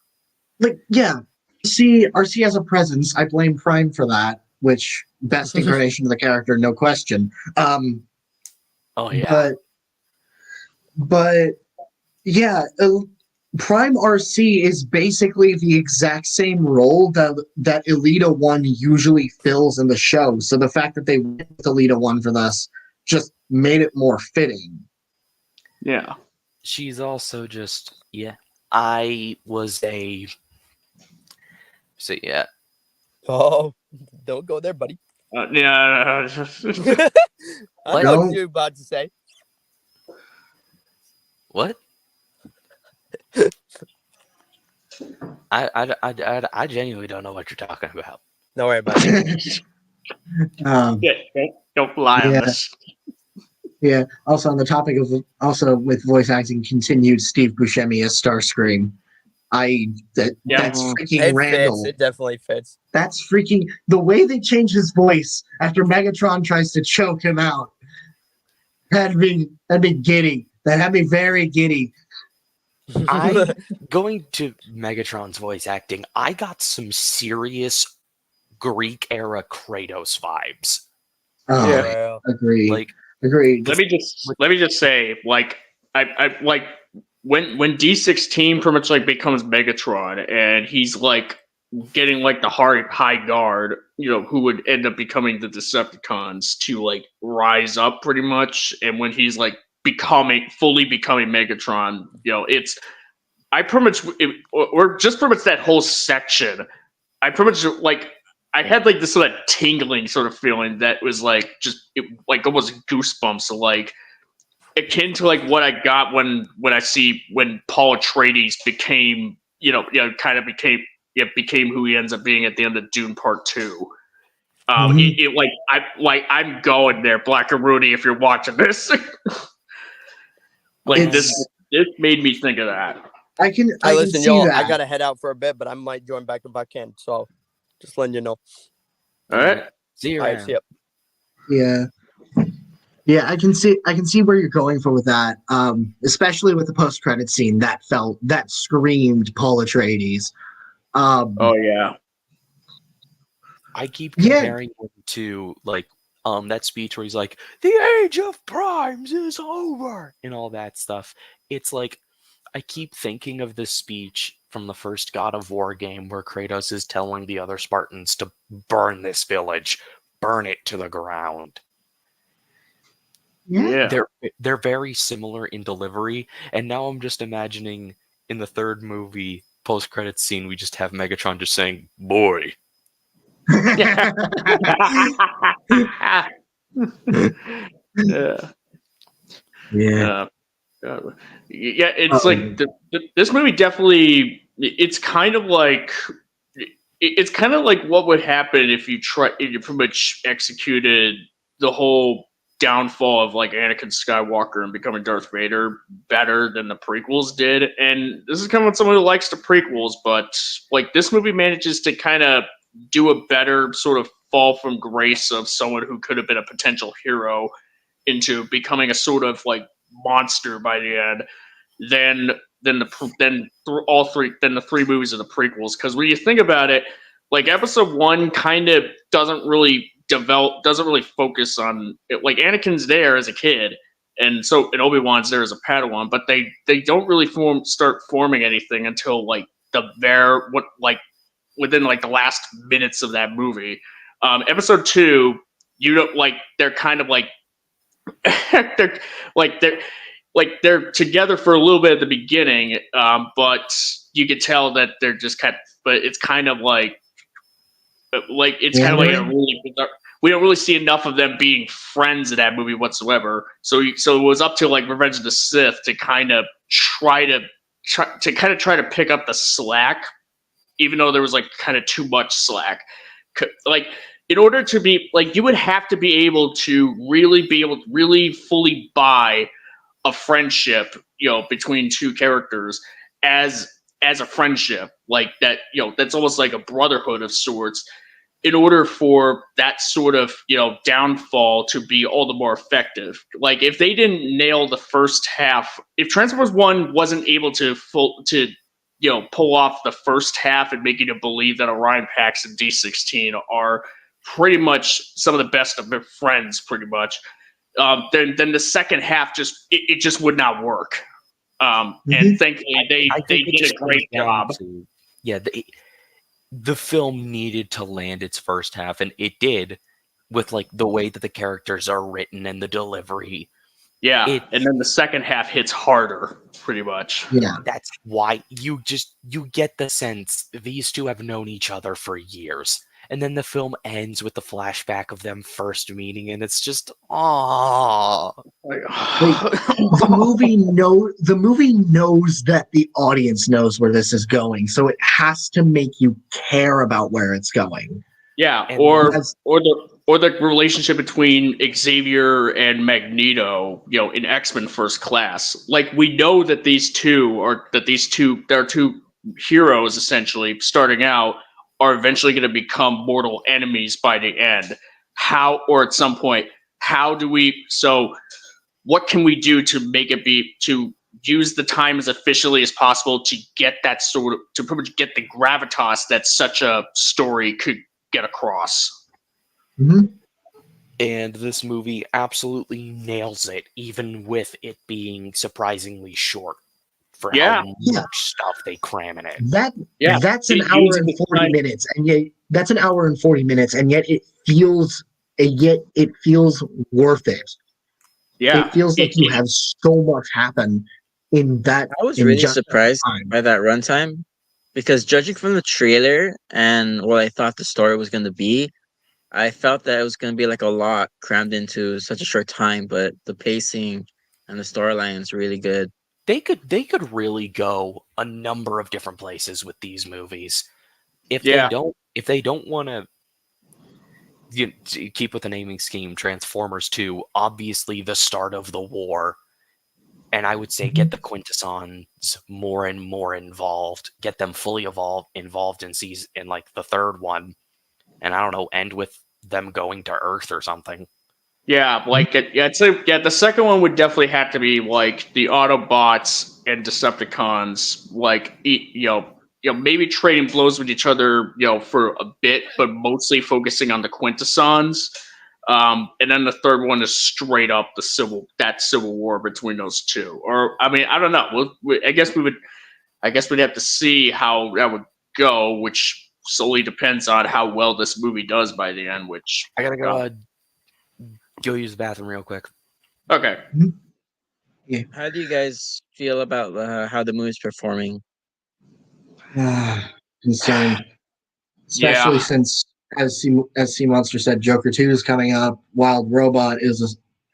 RC has a presence. I blame Prime for that, which best incarnation of the character, no question. Oh yeah. But yeah, Prime RC is basically the exact same role that Elita 1 usually fills in the show. So the fact that they went with Elita 1 for this just made it more fitting. Yeah. She's also just I was a so yeah. Oh, don't go there, buddy. Yeah. I know what you're about to say. What? I genuinely don't know what you're talking about. Don't worry about it. Don't lie on Yeah. this. Yeah. Also on the topic of with voice acting continued, Steve Buscemi as Starscream. That's freaking It Randall. fits. It definitely fits. That's freaking the way they change his voice after Megatron tries to choke him out. That'd be giddy. That had me very giddy. Going to Megatron's voice acting, I got some serious Greek era Kratos vibes. Oh, Yeah. Agreed. Let me just say, like, I like when D16 pretty much like becomes Megatron and he's like getting like the high guard, who would end up becoming the Decepticons to like rise up pretty much, and when he's like fully becoming Megatron, it's or just pretty much that whole section. I pretty much like I had like this sort of tingling sort of feeling that was like like almost goosebumps, so like akin to like what I got when Paul Atreides became became who he ends up being at the end of Dune Part 2. I'm going there, Black and Rudy, if you're watching this. This made me think of that. I can listen, see y'all. that. I gotta head out for a bit, but I might join back if I can. So, just letting you know. All right. See you All around. right, see ya. Yeah. Yeah, I can see where you're going for with that. Especially with the post-credit scene that screamed Paul Atreides. Oh yeah. I keep comparing him to like that speech where he's like, "The age of primes is over," and all that stuff. It's like I keep thinking of this speech from the first God of War game where Kratos is telling the other Spartans to burn this village, burn it to the ground. Yeah. They're very similar in delivery, and now I'm just imagining in the third movie post-credits scene we just have Megatron just saying "boy." Yeah. Yeah. It's like this movie definitely. It's kind of like what would happen if you pretty much executed the whole downfall of like Anakin Skywalker and becoming Darth Vader better than the prequels did. And this is kind of what someone who likes the prequels, but like this movie manages to kind of do a better sort of fall from grace of someone who could have been a potential hero into becoming a sort of like monster by the end than the three movies of the prequels. Because when you think about it, like episode 1 kind of doesn't really focus on it. Like Anakin's there as a kid, and Obi-Wan's there as a Padawan, but they don't really start forming anything until like within like the last minutes of that movie. Episode 2, they're kind of like they're together for a little bit at the beginning, but you could tell that they're just but it's kind of like it's kind of like a really bizarre, we don't really see enough of them being friends in that movie whatsoever. So it was up to like Revenge of the Sith to kind of try to pick up the slack, even though there was like kind of too much slack. Like in order to be like, you would have to be able to really fully buy a friendship, between two characters as a friendship like that, that's almost like a brotherhood of sorts, in order for that sort of, downfall to be all the more effective. Like if they didn't nail the first half, if Transformers 1 wasn't able to pull off the first half and make you to believe that Orion Pax and D16 are pretty much some of the best of their friends, pretty much. Then the second half it just would not work. And thankfully I they think it did just a great comes down job. to the film needed to land its first half, and it did, with like the way that the characters are written and the delivery. Yeah, and then the second half hits harder, pretty much. Yeah. That's why you get the sense these two have known each other for years. And then the film ends with the flashback of them first meeting, and it's just The movie knows that the audience knows where this is going, so it has to make you care about where it's going. Yeah, And or the relationship between Xavier and Magneto, in X-Men First Class. Like, we know that there are two heroes essentially starting out are eventually going to become mortal enemies by the end. Or at some point, what can we do to make it to use the time as efficiently as possible to get that to pretty much get the gravitas that such a story could get across. Mm-hmm. And this movie absolutely nails it, even with it being surprisingly short for how much stuff they cram in it. That's an hour and 40 minutes, and yet that's an hour and 40 minutes, and yet it feels worth it. Yeah, it feels like you have so much happen in that. I was really surprised by that runtime, because judging from the trailer and what I thought the story was going to be, I felt that it was going to be like a lot crammed into such a short time, but the pacing and the storyline is really good. They could really go a number of different places with these movies. If they don't want to keep with the naming scheme, Transformers 2, obviously the start of the war. And I would say get the Quintessons more and more involved, get them fully involved in like the third one, and I don't know, end with them going to Earth or something. Yeah, the second one would definitely have to be like the Autobots and Decepticons, like maybe trading blows with each other, for a bit, but mostly focusing on the Quintessons. And then the third one is straight up the civil war between those two. Or I mean, I don't know. I guess we'd have to see how that would go, which solely depends on how well this movie does by the end. Which I gotta go use the bathroom real quick. Okay. Yeah. How do you guys feel about how the movie's performing? Concerned, especially since, as C Monster said, Joker 2 is coming up. Wild Robot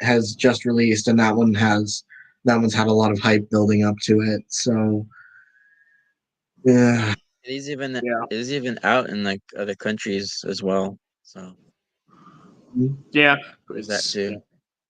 has just released, and that one's had a lot of hype building up to it. So, yeah, It is even out in like other countries as well. So yeah, there's that too.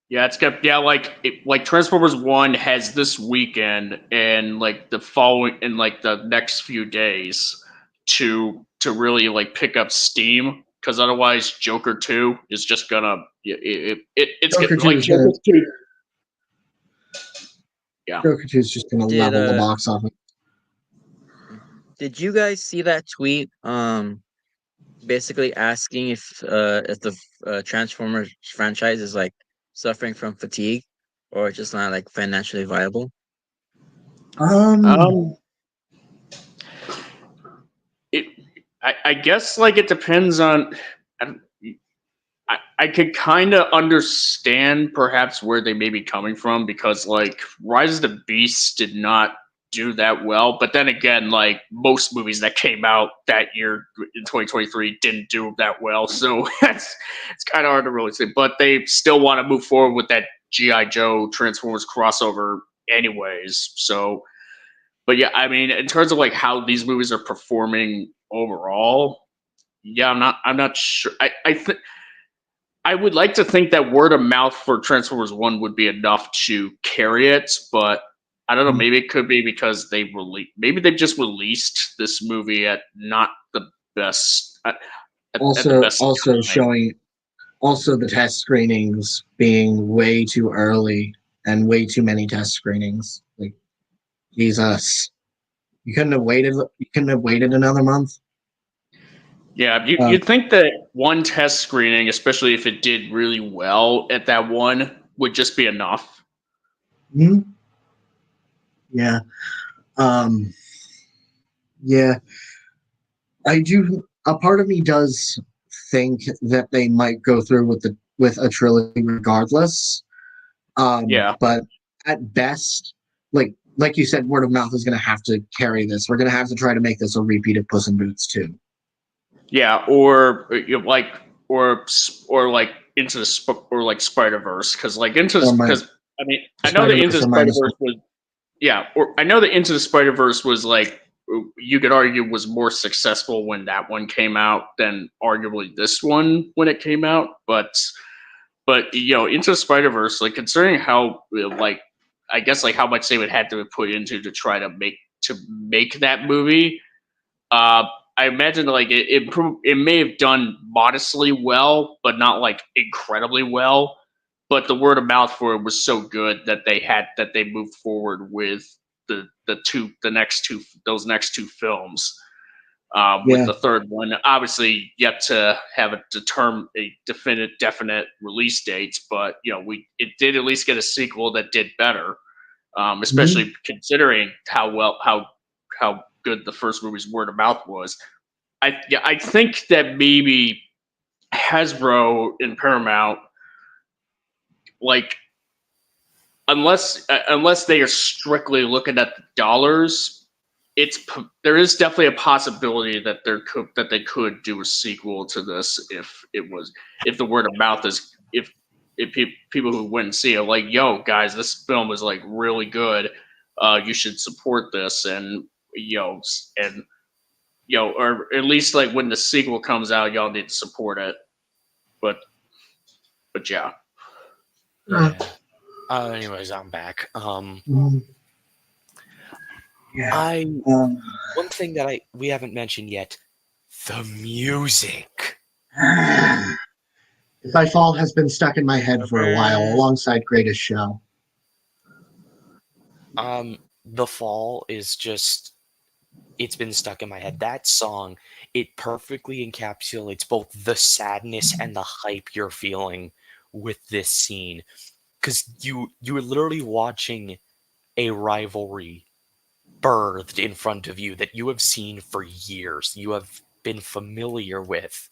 Yeah, it's got like Transformers 1 has this weekend and like the following and like the next few days to really like pick up steam, because otherwise Joker 2 is just gonna it's Joker gonna, 2 like is Joker gonna, 2. Yeah. Joker 2 is just gonna level the box office. Did you guys see that tweet? Basically asking if the Transformers franchise is like suffering from fatigue or just not like financially viable. I guess like it depends on. I could kind of understand perhaps where they may be coming from, because like Rise of the Beast did not do that well, but then again, like most movies that came out that year in 2023 didn't do that well, so it's kind of hard to really say. But they still want to move forward with that G.I. Joe Transformers crossover anyways. So, but yeah, I mean, in terms of like how these movies are performing overall, yeah, I'm not sure. I would like to think that word of mouth for Transformers 1 would be enough to carry it, but I don't know. Maybe it could be because maybe they just released this movie at not the best. Showing the test screenings being way too early and way too many test screenings. Like, Jesus, you couldn't have waited. You couldn't have waited another month. Yeah, you'd think that one test screening, especially if it did really well at that one, would just be enough. Hmm? Yeah. Um, yeah. I do. A part of me does think that they might go through with a trilogy regardless. Yeah, But at best, like you said, word of mouth is going to have to carry this. We're going to have to try to make this a repeat of Puss in Boots too. yeah, or or like into the or like Spider Verse, because like into Or my because I mean I know Spider that Into Verse the or Spider minus one. Verse was or I know that Into the Spider Verse was like you could argue was more successful when that one came out than arguably this one when it came out, but Into the Spider Verse, like considering how like I guess like how much they would have to put into to try to make that movie. Uh, I imagine like it may have done modestly well, but not like incredibly well. But the word of mouth for it was so good that they moved forward with the next two those next two films. With Yeah. the third one, obviously yet to have a definite release dates, but it did at least get a sequel that did better, Mhm. especially considering how good the first movie's word of mouth was. I think that maybe Hasbro and Paramount, like unless they are strictly looking at the dollars, there is definitely a possibility that they could do a sequel to this if the word of mouth is if people who went and see it like, yo guys, this film is like really good, you should support this, and and or at least like when the sequel comes out, y'all need to support it. But yeah. Uh, Yeah. Anyways, I'm back. mm, yeah. I Um, one thing that we haven't mentioned yet, the music. If I Fall has been stuck in my head for a while, alongside Greatest Show. The Fall is just, it's been stuck in my head. That song, it perfectly encapsulates both the sadness and the hype you're feeling with this scene. Because you're literally watching a rivalry birthed in front of you that you have seen for years, you have been familiar with,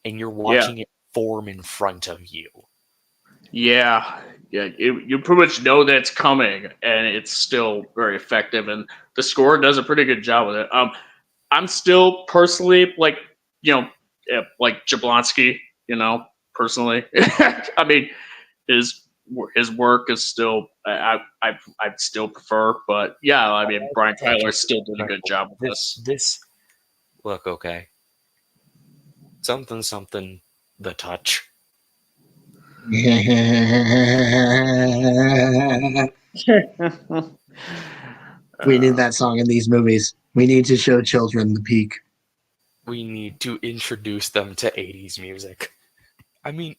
and you're Yeah. watching it form in front of you. Yeah, yeah. You pretty much know that it's coming, and it's still very effective. And the score does a pretty good job with it. I'm still personally like, like Jablonski. Personally, I mean, his his work is still I still prefer. But yeah, I mean, Brian Tyler still did a good job with This look, okay. Something, the touch. We need that song in these movies. We need to show children the peak. We need to introduce them to 80s music. I mean,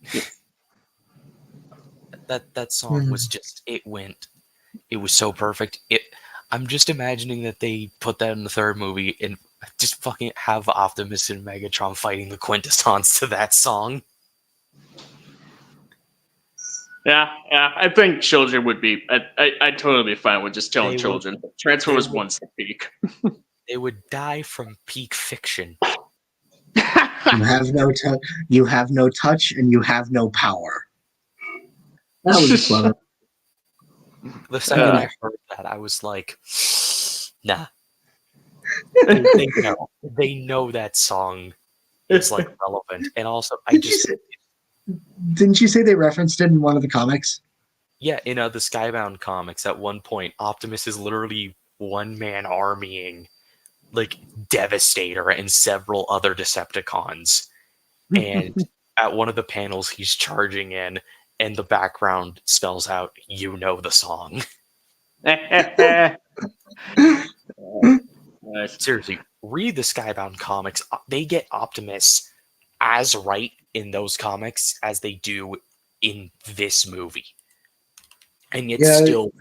that song was just, it was so perfect. I'm just imagining that they put that in the third movie and just fucking have Optimus and Megatron fighting the quintessence to that song. Yeah, I think children would be. I'd totally be fine with just telling children. Transformers One's the peak. They would die from peak fiction. You have no touch. You have no touch, and you have no power. That was clever. The second I heard that, I was like, nah. They know that song is like relevant, and also Didn't you say they referenced it in one of the comics? yeah, in the Skybound comics, at one point, Optimus is literally one-man armying like Devastator and several other Decepticons. And at one of the panels, he's charging in, and the background spells out, "You know the song." Seriously, read the Skybound comics. They get Optimus as right in those comics as they do in this movie. And yet Yeah. still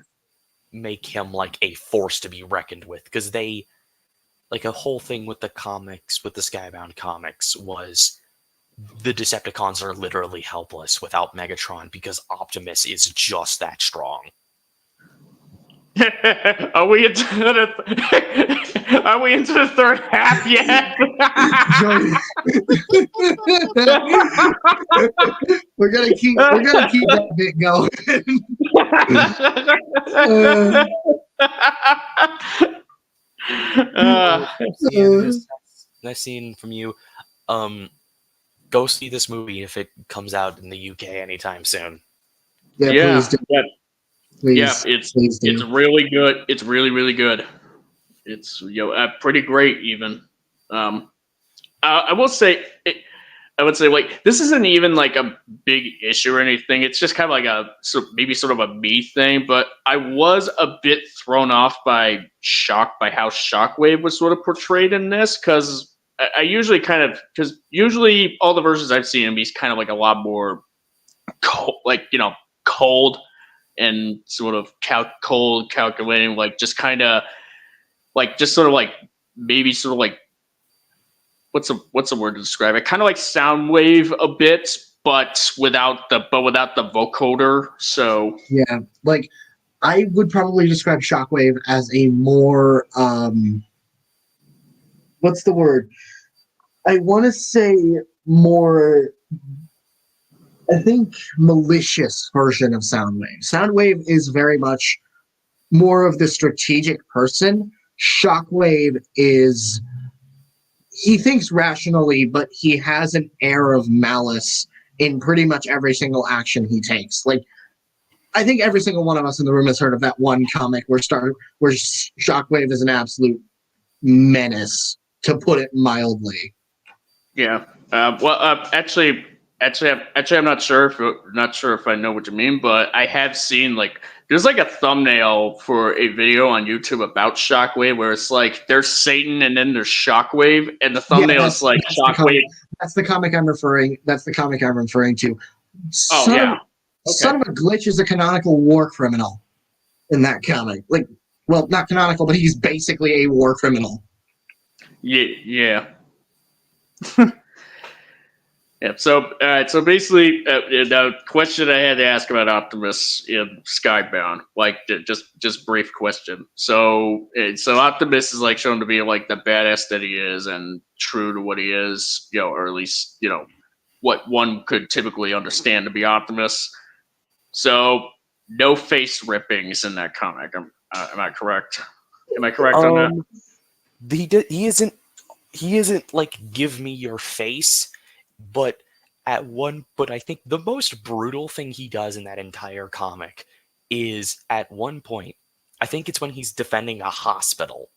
make him like a force to be reckoned with, because they like a whole thing with the comics, with the Skybound comics, was the Decepticons are literally helpless without Megatron because Optimus is just that strong. Are we into are we into the third half yet? Joey- we're gonna keep that bit going. Nice seeing from you. Go see this movie if it comes out in the UK anytime soon. Yeah, please do. Yeah, Please do. it's really good. It's really, really good. It's pretty great even. I will say I would say like this isn't even like a big issue or anything. It's just kind of like maybe sort of a me thing. But I was a bit thrown off by how Shockwave was sort of portrayed in this because I usually because usually all the versions I've seen him, he's kind of like a lot more cold, like cold and sort of cold, calculating, like just kind of like just sort of like maybe sort of like what's a word to describe it? Kind of like Soundwave a bit, but without the vocoder. So yeah, like I would probably describe Shockwave as a more what's the word? I want to say more. I think malicious version of Soundwave. Soundwave is very much more of the strategic person. Shockwave is he thinks rationally, but he has an air of malice in pretty much every single action he takes. Like, I think every single one of us in the room has heard of that one comic where Shockwave is an absolute menace, to put it mildly. Yeah. Actually, I'm not sure if I know what you mean, but I have seen there's like a thumbnail for a video on YouTube about Shockwave where it's like there's Satan and then there's Shockwave, and the thumbnail is like Shockwave. That's the comic I'm referring. That's the comic I'm referring to. Son of a Glitch is a canonical war criminal in that comic. Like, well, not canonical, but he's basically a war criminal. Yeah. Yeah. So basically, the question I had to ask about Optimus in Skybound, just brief question. So Optimus is like shown to be like the badass that he is and true to what he is, or at least what one could typically understand to be Optimus. So no face rippings in that comic. Am I correct? Am I correct on that? He isn't like give me your face, but I think the most brutal thing he does in that entire comic is at one point, I think it's when he's defending a hospital.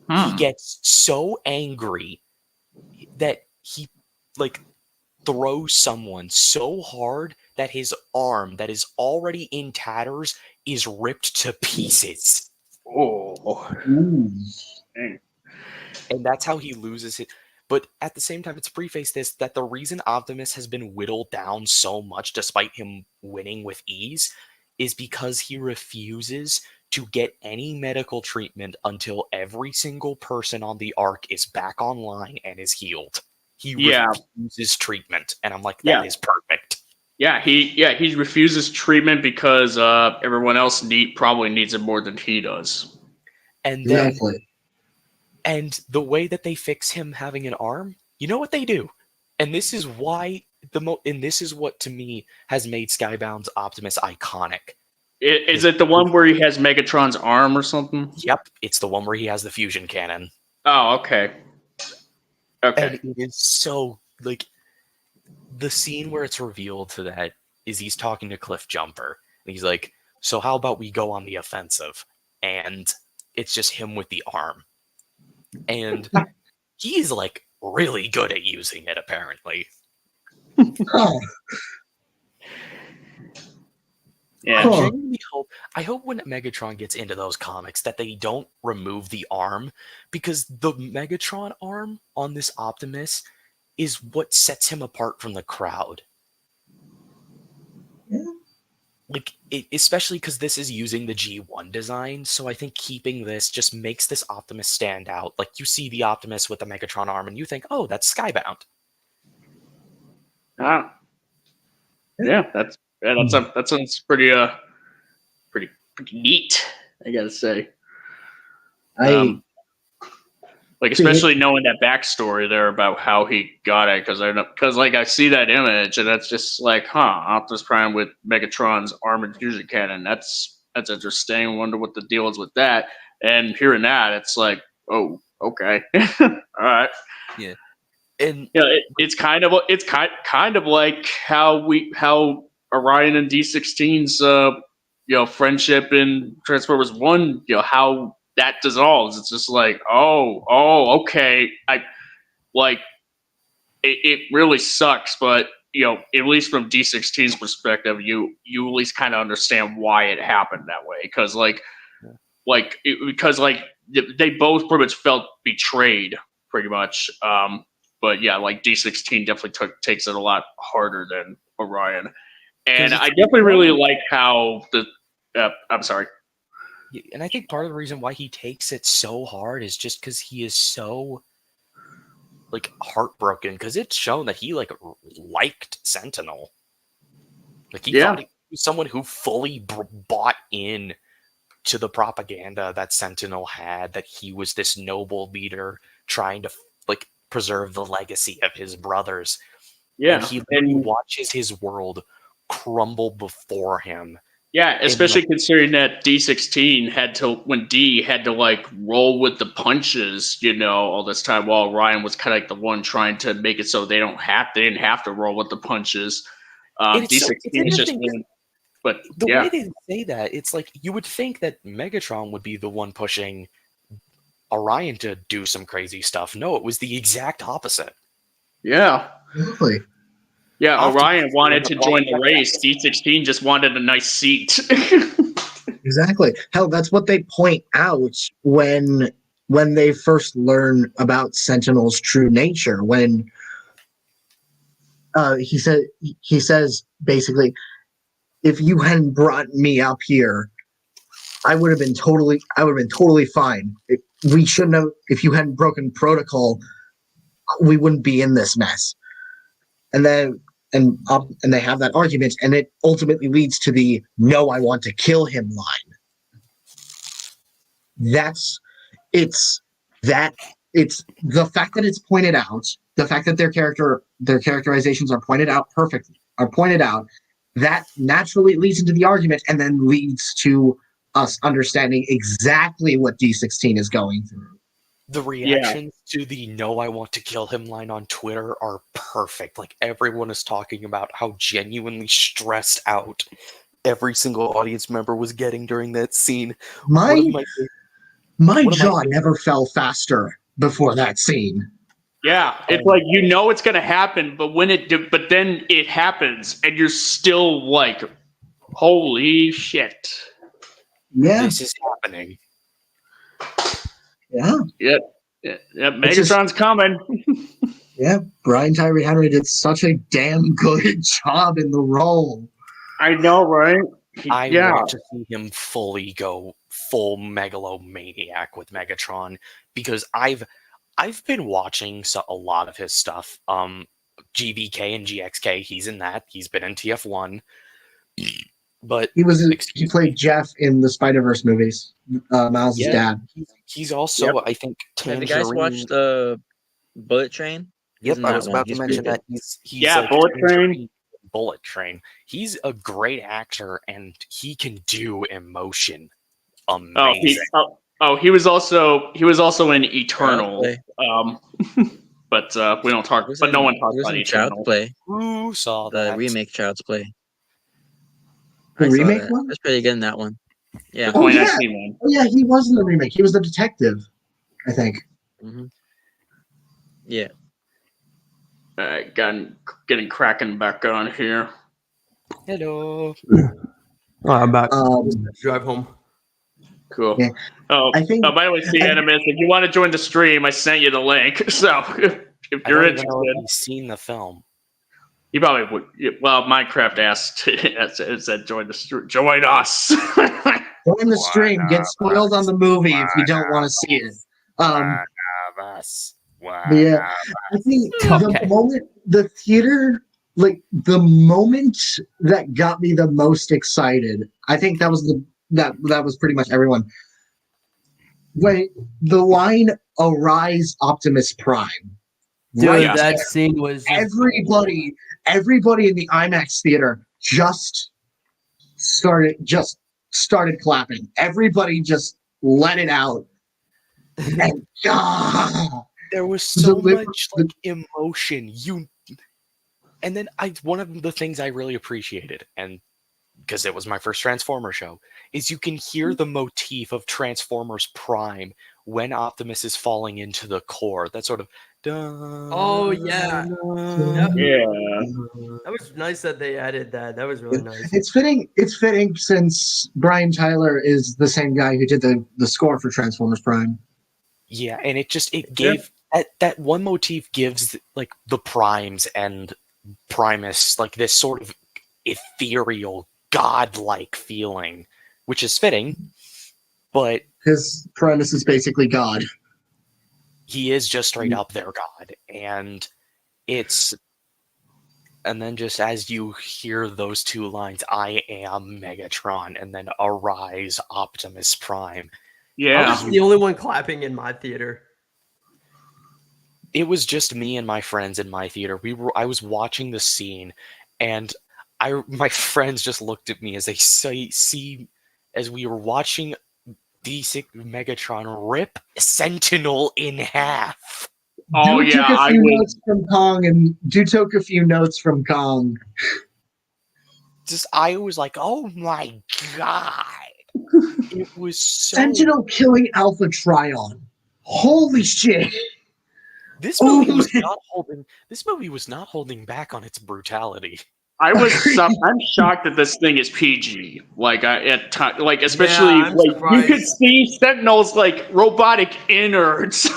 He gets so angry that he throws someone so hard that his arm that is already in tatters is ripped to pieces. Oh. And that's how he loses it. But at the same time, it's preface this that the reason Optimus has been whittled down so much despite him winning with ease is because he refuses to get any medical treatment until every single person on the Ark is back online and is healed. He refuses treatment, and I'm like, that is perfect. Yeah, he refuses treatment because everyone else probably needs it more than he does. And then, and the way that they fix him having an arm, you know what they do, and this is why and this is what to me has made Skybound's Optimus iconic. Is it the one where he has Megatron's arm or something? Yep, it's the one where he has the fusion cannon. Oh, okay. And it is so the scene where it's revealed to that is he's talking to Cliff Jumper. And he's like, so how about we go on the offensive? And it's just him with the arm. And he's really good at using it, apparently. Yeah. I genuinely hope when Megatron gets into those comics that they don't remove the arm, because the Megatron arm on this Optimus is what sets him apart from the crowd. Yeah. like especially because this is using the G1 design, so I think keeping this just makes this Optimus stand out. Like you see the Optimus with the Megatron arm, and you think, "Oh, that's Skybound." Ah, yeah, that sounds pretty pretty neat. I gotta say, I like especially knowing that backstory there about how he got it, because like I see that image and that's just like, huh, Optimus Prime with Megatron's armored fusion cannon. That's interesting. I wonder what the deal is with that. And hearing that, it's like, oh, okay, all right. Yeah, and Yeah, it's kind of like how Orion and D16's friendship in Transformers One, how that dissolves. It's just like, okay. I like it really sucks, but at least from D16's perspective, you at least kind of understand why it happened that way, because they both pretty much felt betrayed, pretty much. But yeah, like D16 definitely takes it a lot harder than Orion, and I definitely really like how the. I'm sorry. and I think part of the reason why he takes it so hard is just because he is so like heartbroken, because it's shown that he like liked Sentinel. Like he thought he was someone who fully bought in to the propaganda that Sentinel had, that he was this noble leader trying to like preserve the legacy of his brothers. Yeah, and he watches his world crumble before him. Yeah, especially considering that D16 when D had to like roll with the punches, all this time, while Ryan was kind of like the one trying to make it so they didn't have to roll with the punches. D16 is just one, but the way they say that, it's like you would think that Megatron would be the one pushing Orion to do some crazy stuff. No, it was the exact opposite. Yeah. Really? Yeah, Orion wanted to join the race. D16 just wanted a nice seat. Exactly. Hell, that's what they point out when they first learn about Sentinel's true nature. When he says basically, if you hadn't brought me up here, I would have been totally fine. If you hadn't broken protocol, we wouldn't be in this mess. And then and they have that argument, and it ultimately leads to the "No, I want to kill him" line. It's the fact that it's pointed out, the fact that their characterizations are pointed out that naturally leads into the argument, and then leads to us understanding exactly what D16 is going through. The reactions to the "No, I want to kill him" line on Twitter are perfect. Like everyone is talking about how genuinely stressed out every single audience member was getting during that scene. My jaw never fell faster before that scene. Yeah, it's like it's going to happen, but but then it happens, and you're still like, "Holy shit!" Yeah, this is happening. Yeah. Megatron's coming. Yeah, Brian Tyree Henry did such a damn good job in the role. I know, right? I want to see him fully go full megalomaniac with Megatron, because I've been watching a lot of his stuff. GVK and GXK, he's in that. He's been in TF1. But he played Jeff in the Spider-Verse movies. Miles' dad. He's also, I think, Have you guys watched the Bullet Train? Yep, I was about to mention that. He's Bullet Train. Bullet Train. He's a great actor, and he can do emotion. Amazing. He was also in Eternal. But we don't talk. But no one talks about Eternal. Child's Play. Who saw that? The remake Child's Play. The remake one? That's pretty good in that one. Yeah. Oh, yeah, he was in the remake. He was the detective, I think. Mm-hmm. Yeah. Getting cracking back on here. Hello. I'm back. Drive home. Cool. Yeah. By the way, Animus, if you want to join the stream, I sent you the link. So if you're interested, You've seen the film. He probably would. Well, Minecraft asked, it said, join us. Join the stream. Get spoiled on the movie if you don't want to see it. But yeah, I think Okay. the theater, like the moment that got me the most excited, I think that was that was pretty much everyone. When the line "Arise, Optimus Prime," Dude, right that there, scene was just everybody in the IMAX theater just started clapping. Everybody just let it out, and There was the so liber- much the- like emotion. And then one of the things I really appreciated, and because it was my first Transformer show, is you can hear the motif of Transformers Prime when Optimus is falling into the core. That sort of. Oh, yeah. Yeah. That was nice that they added that. That was really nice. It's fitting. It's fitting since Brian Tyler is the same guy who did the score for Transformers Prime. Yeah, and it gave that one motif gives like the Primes and Primus like this sort of ethereal, godlike feeling, which is fitting, but His Primus is basically God. he is just straight up their god, and then just as you hear those two lines, "I am Megatron," and then "Arise, Optimus Prime." I Yeah. was the only one clapping in my theater. It was just me and my friends in my theater. I was watching the scene, and my friends just looked at me as they see as we were watching D6 Megatron rip Sentinel in half. Oh, Dude yeah. took a I few was. notes from Kong, and Dude took a few notes from Kong. I was like, oh my god. It was so Sentinel killing Alpha Trion. Holy shit! This Oh movie was my- not holding back on its brutality. I'm shocked that this thing is PG. Like especially I'm like you could surprised. see Sentinel's like robotic innards.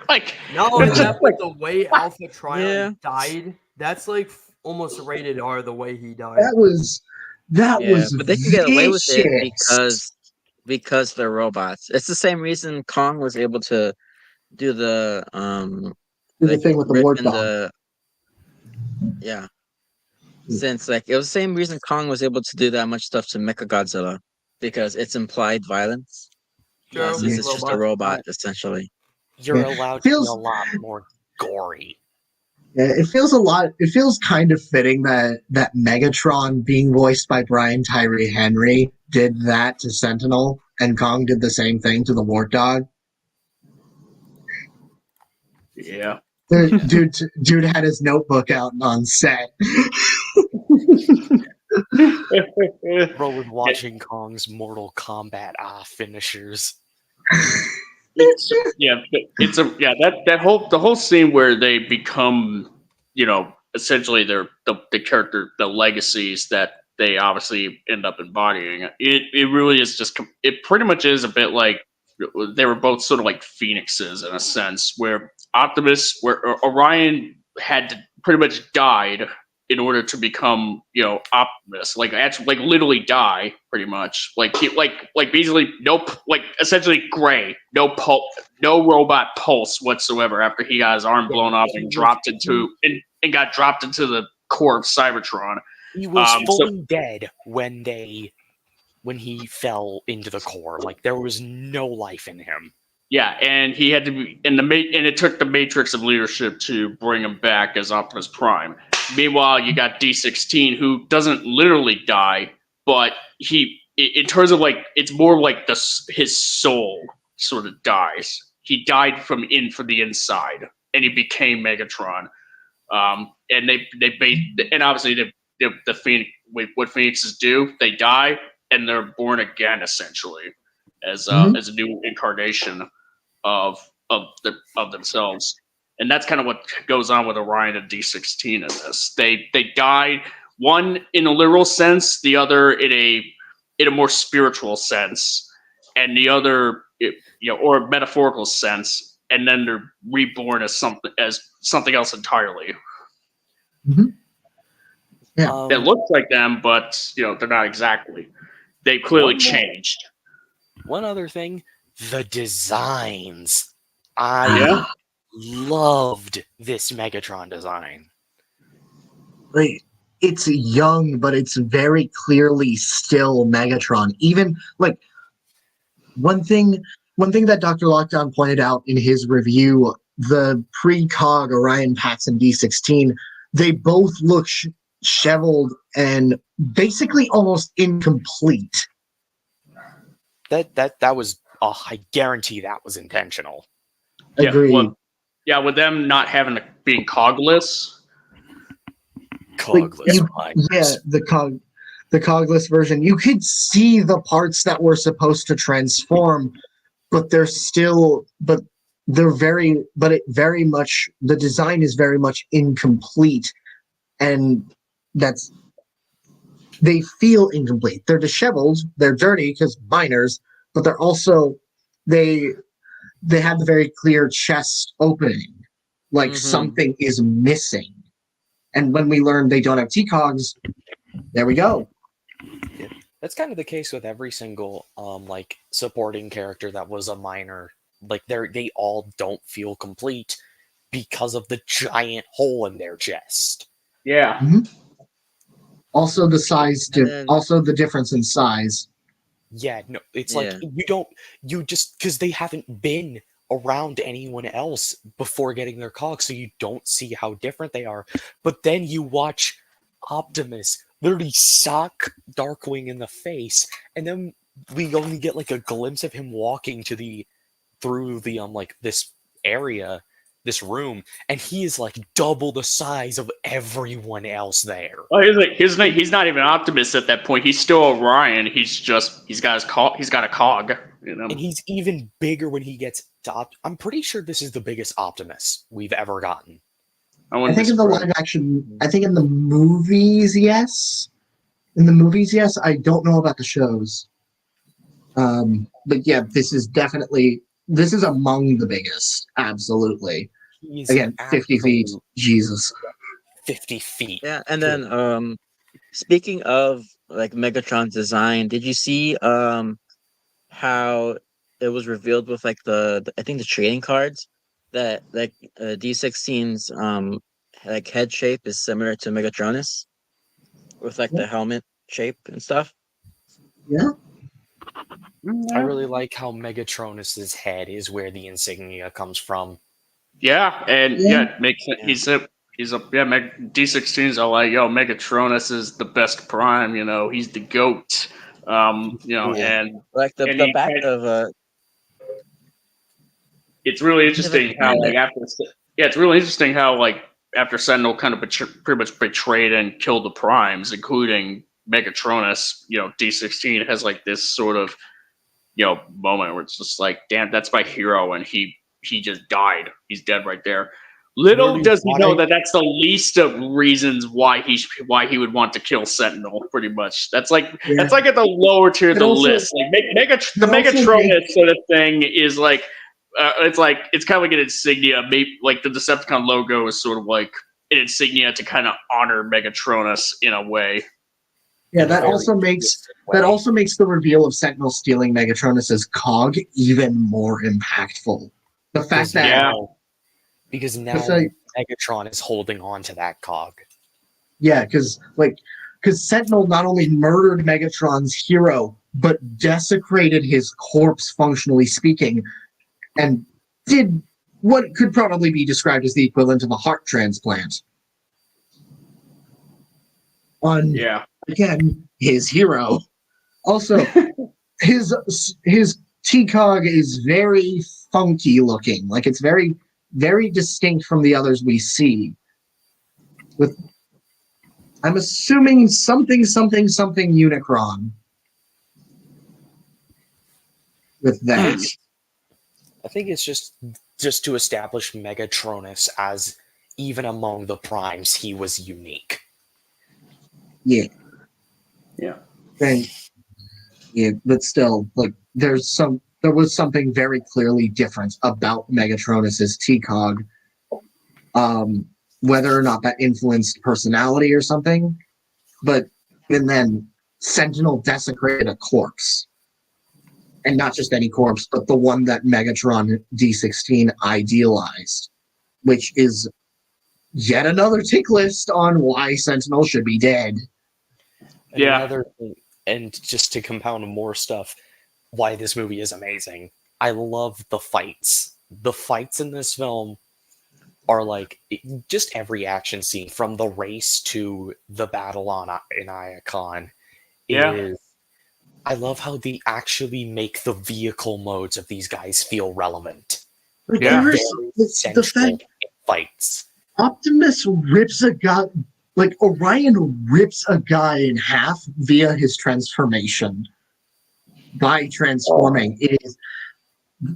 Like Not they're only just that, but the way Alpha Trion Yeah. died, that's like almost rated R the way he died. That was Yeah, but they can get away with it vicious. because they're robots. It's the same reason Kong was able to do the The like thing with the rip warp in bomb. the yeah. Since like it was the same reason Kong was able to do that much stuff to Mechagodzilla because it's implied violence. True. Since it's just a Robots. robot essentially. You're Yeah. allowed to be Feels- a lot more gory. Yeah, it feels kind of fitting that Megatron being voiced by Brian Tyree Henry did that to Sentinel, and Kong did the same thing to the Warp Dog. yeah. Dude had his notebook out on set. Bro was watching Kong's Mortal Kombat finishers. The whole scene where they become, essentially the character, the legacies that they obviously end up embodying. It really is it pretty much is a bit like they were both sort of like phoenixes in a sense, where Orion had to pretty much died in order to become, Optimus, like actually, like literally die, pretty much, like he, like basically essentially gray, no robot pulse whatsoever after he got his arm blown off and got dropped into the core of Cybertron. He was fully dead when he fell into the core. Like there was no life in him. Yeah, and he had to be and it took the Matrix of leadership to bring him back as Optimus Prime. Meanwhile, you got D16, who doesn't literally die, but in terms of like, it's more like his soul sort of dies. He died from the inside, and he became Megatron. And and obviously the Phoenix, what Phoenixes do, they die and they're born again, essentially, as as a new incarnation of themselves. And that's kind of what goes on with Orion and D16 in this. They die, one in a literal sense, the other in a more spiritual sense, and the other or a metaphorical sense, and then they're reborn as something else entirely. Yeah. that looks like them, but they're not exactly. They clearly One more- changed. One other thing, the designs. I Yeah. loved this Megatron design. Like, it's young, but it's very clearly still Megatron. Even like one thing that Dr. Lockdown pointed out in his review, the pre-Cog Orion Pax and D16, they both look shoveled and basically almost incomplete. That was I guarantee that was intentional. Yeah, Agreed. well, yeah, with them not having being cogless. Cogless Yeah, the cogless version. You could see the parts that were supposed to transform, but they're very much the design is very much incomplete, and they feel incomplete. They're disheveled, they're dirty because miners, but they're also they have the very clear chest opening, like something is missing. And when we learn they don't have T-Cogs, there we go. That's kind of the case with every single like supporting character that was a minor. Like they all don't feel complete because of the giant hole in their chest. Yeah. Also the size, And then- also the difference in size. Yeah, no, it's Yeah. like you just because they haven't been around anyone else before getting their cogs, so you don't see how different they are. But then you watch Optimus literally sock Darkwing in the face, and then we only get like a glimpse of him walking through the like this area, this room, and he is like double the size of everyone else there. Well, he's not even Optimus at that point. He's still Orion. He's got a cog. And he's even bigger when he gets to I'm pretty sure this is the biggest Optimus we've ever gotten. I think in the live action, I think in the movies, yes. In the movies, yes. I don't know about the shows. But yeah, this is among the biggest. Absolutely. He's Again, 50 feet. absolute Jesus. 50 feet. Yeah, and then speaking of like Megatron's design, did you see how it was revealed with like the I think the trading cards that like D16's like head shape is similar to Megatronus with like the helmet shape and stuff. Yeah. I really like how Megatronus's head is where the insignia comes from. Yeah, and Yeah. it makes it. Yeah. D16s are like, Megatronus is the best prime. He's the goat. Yeah. And Like and the he back had- of it's really interesting how behind like it's really interesting how like after Sentinel kind of pretty much betrayed and killed the primes, including Megatronus. D16 has like this sort of moment where it's just like, damn, that's my hero, and he just died. He's dead right there. Little Really? does he know that that's the least of reasons why he would want to kill Sentinel. Pretty much, that's like at the lower tier of It the also- list. Like the it also Megatronus sort of thing is like, it's kind of like an insignia. Maybe like the Decepticon logo is sort of like an insignia to kind of honor Megatronus in a way. Yeah, In a that very also makes way. the reveal of Sentinel stealing Megatronus's cog even more impactful. The fact that Because now It's like- Megatron is holding on to that cog. yeah, because Sentinel not only murdered Megatron's hero, but desecrated his corpse, functionally speaking, and did what could probably be described as the equivalent of a heart transplant on Yeah. again his hero. Also, his T-Cog is very funky looking. Like it's very, very distinct from the others we see. With I'm assuming something Unicron. With that. I think it's just to establish Megatronus as even among the primes, he was unique. Yeah. Yeah. And, yeah, but still, like there was something very clearly different about Megatronus's T-Cog. Whether or not that influenced personality or something, but and then Sentinel desecrated a corpse. And not just any corpse, but the one that Megatron D16 idealized, which is yet another tick list on why Sentinel should be dead. And Yeah. another thing, and just to compound more stuff, why this movie is amazing. I love the fights. The fights in this film are like just every action scene, from the race to the battle in Iacon, Yeah. is. I love how they actually make the vehicle modes of these guys feel relevant. Like, Yeah. there Very is the central fact in fights. Optimus rips a guy, like Orion rips a guy in half via his transformation. By transforming,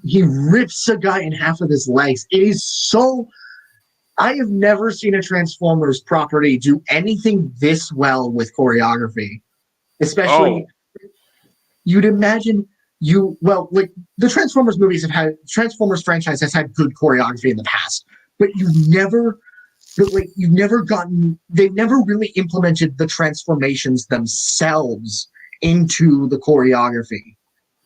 he rips a guy in half with his legs. It is so. I have never seen a Transformers property do anything this well with choreography. Especially, you'd imagine like the Transformers movies have had Transformers franchise has had good choreography in the past, but you've never gotten. They've never really implemented the transformations themselves into the choreography.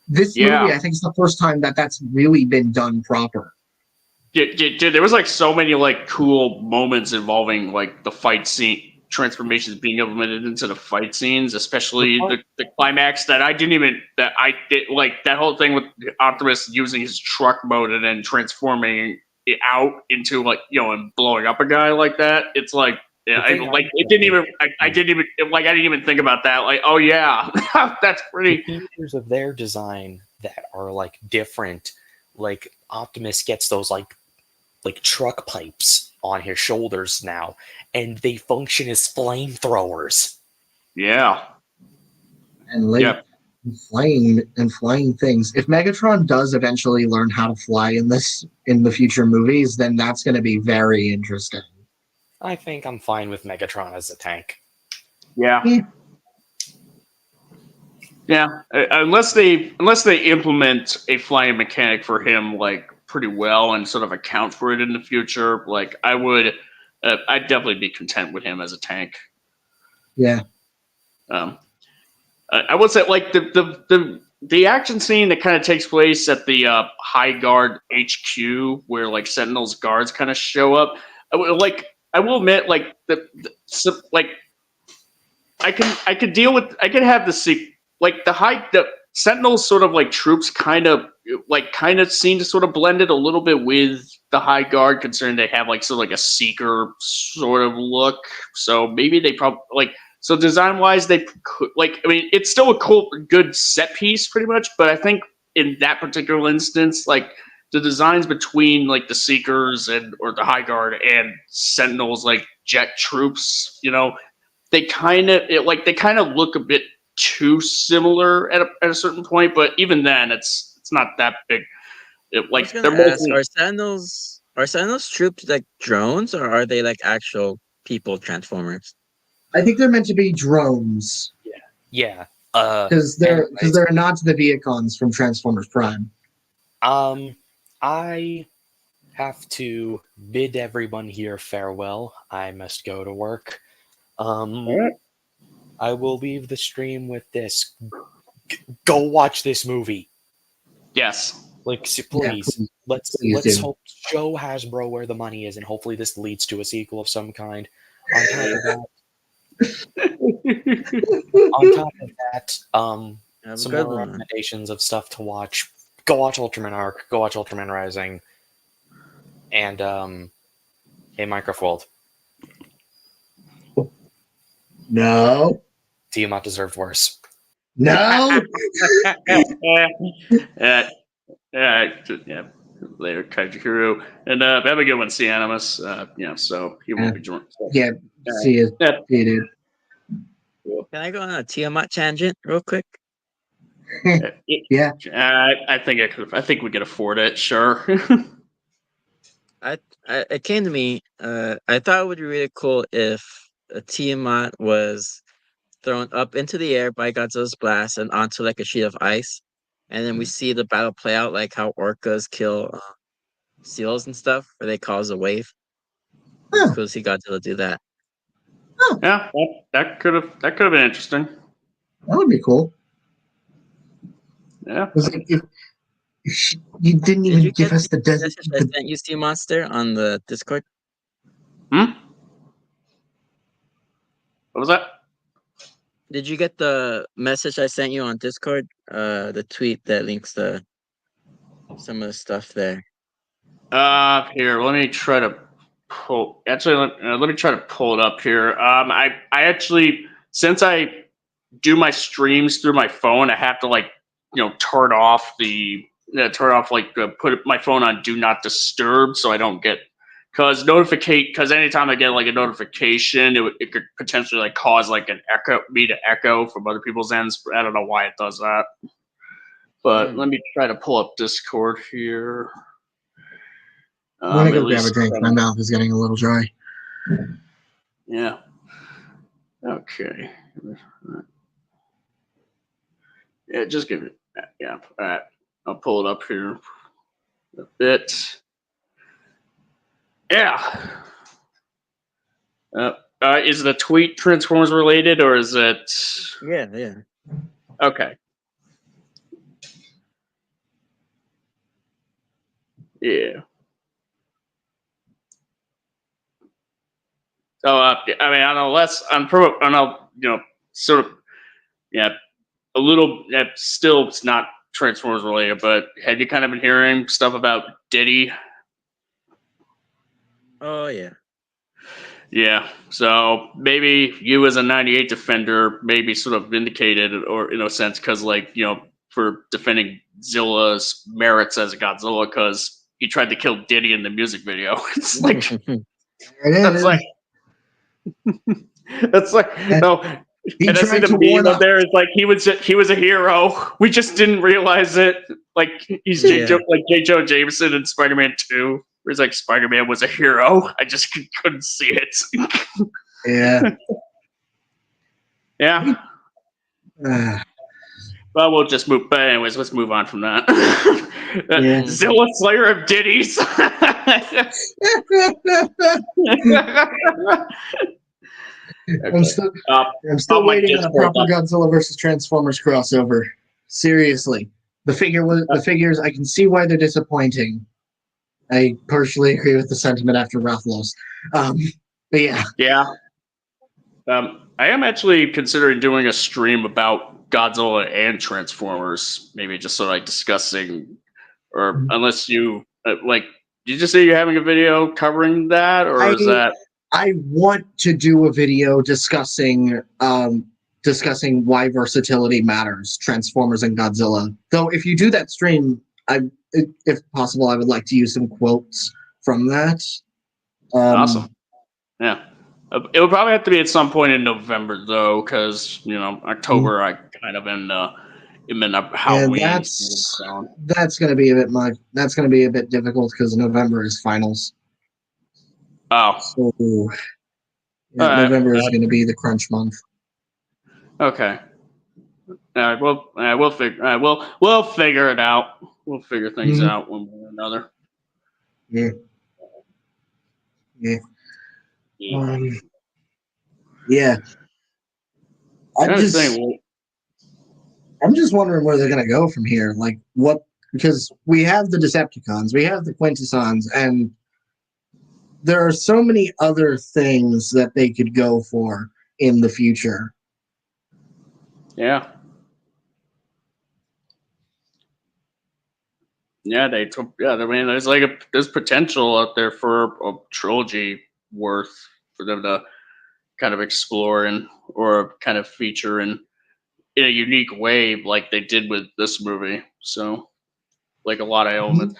This movie, I think, is the first time that that's really been done proper. Dude, there was like so many like cool moments involving like the fight scene transformations being implemented into the fight scenes, especially the climax that I did like that whole thing with Optimus using his truck mode and then transforming it out into like, you know, and blowing up a guy like that. It's like, yeah, I didn't even think about that. Like, oh yeah, that's pretty. The features of their design that are like different, like Optimus gets those like truck pipes on his shoulders now, and they function as flamethrowers. Yeah. And flying things. If Megatron does eventually learn how to fly in the future movies, then that's going to be very interesting. I think I'm fine with Megatron as a tank. Yeah. Yeah. Unless they implement a flying mechanic for him like pretty well and sort of account for it in the future, like I'd definitely be content with him as a tank. Yeah. I would say like the action scene that kind of takes place at the High Guard HQ where like Sentinel's guards kind of show up. I will admit like I could deal with, I could have the Sentinels sort of like troops kind of seem to sort of blend it a little bit with the High Guard, considering they have like sort of like a seeker sort of look. So maybe they probably like, so design wise they could it's still a cool, good set piece pretty much, but I think in that particular instance, like the designs between like the Seekers or the High Guard and Sentinels, like jet troops, you know, they kind of look a bit too similar at a certain point, but even then, it's not that big. Are Sentinels troops like drones, or are they like actual people Transformers? I think they're meant to be drones. Yeah. Because they're a nod to the Viacons from Transformers Prime. I have to bid everyone here farewell. I must go to work. I will leave the stream with this. Go watch this movie. Yes. Like, please. Yeah, Let's hope show Hasbro where the money is, and hopefully this leads to a sequel of some kind. On top of that, some more recommendations of stuff to watch. Go watch Ultraman Arc. Go watch Ultraman Rising. And hey, Minecraft World. No. Tiamat deserved worse. No. Yeah. Later, Kaijikuru. And have a good one, C Animus. So he won't be joining. So. Yeah. See you. Yeah. See you, dude. Can I go on a Tiamat tangent real quick? Yeah. I think we could afford it. Sure. It came to me. I thought it would be really cool if a Tiamat was thrown up into the air by Godzilla's blast and onto like a sheet of ice, and then we see the battle play out, like how orcas kill seals and stuff, where they cause a wave. It's cool to see Godzilla do that. Yeah, that could have been interesting. That would be cool. Yeah. It was like if you didn't Did even you give get us the the desert. message I sent you, Sea Monster, on the Discord? Hmm. What was that? Did you get the message I sent you on Discord? The tweet that links to some of the stuff there. Here, let me try to pull. Actually, let me try to pull it up here. I actually, since I do my streams through my phone, I have to turn off put my phone on do not disturb so I don't get because anytime I get like a notification, it could potentially like cause like an echo from other people's ends. I don't know why it does that, but let me try to pull up Discord here. I'm gonna At go grab a least drink. My mouth is getting a little dry. yeah. Okay. Yeah, just give it. Yeah. All right. I'll pull it up here a bit. Yeah. Is the tweet Transformers related or is it? Yeah. Okay. Yeah. So I mean, I don't know. I know, sort of. Yeah, a little. Still, it's not Transformers related, but have you kind of been hearing stuff about Diddy? Oh yeah. Yeah, so maybe you as a 98 defender maybe sort of vindicated or in a sense because for defending Zilla's merits as a Godzilla because he tried to kill Diddy in the music video. It's like that's like that's like no. He And I see tried the to meme warn up us. there. It's like he was a hero. We just didn't realize it. Like he's Yeah. J. Jonah Jameson in Spider-Man 2. Where it's like Spider-Man was a hero. I just couldn't see it. Yeah. Yeah. Ah, Well, we'll just move. But anyways, let's move on from that. Yeah. Zilla Slayer of Ditties. I'm still on my waiting on a Discord, proper Godzilla versus Transformers crossover. Seriously, the figures. I can see why they're disappointing. I partially agree with the sentiment after Rathalos. But yeah. Yeah. I am actually considering doing a stream about Godzilla and Transformers. Maybe just sort of like discussing, or unless you did you just say you're having a video covering that, or is that? I want to do a video discussing why versatility matters, Transformers and Godzilla. Though if you do that stream, if possible, I would like to use some quotes from that. Awesome. Yeah. It would probably have to be at some point in November though, because October I kind of in Halloween. And that's going to be a bit much. That's going to be a bit difficult because November is finals. Oh. So November is going to be the crunch month. Okay. All right. Well, we'll figure. We'll figure it out. We'll figure things out one way or another. Yeah. I'm just wondering where they're gonna go from here. Like what? Because we have the Decepticons, we have the Quintessons, and there are so many other things that they could go for in the future. Yeah. Yeah, I mean, there's potential out there for a trilogy worth for them to kind of explore or kind of feature in a unique way, like they did with this movie. So, like a lot of elements.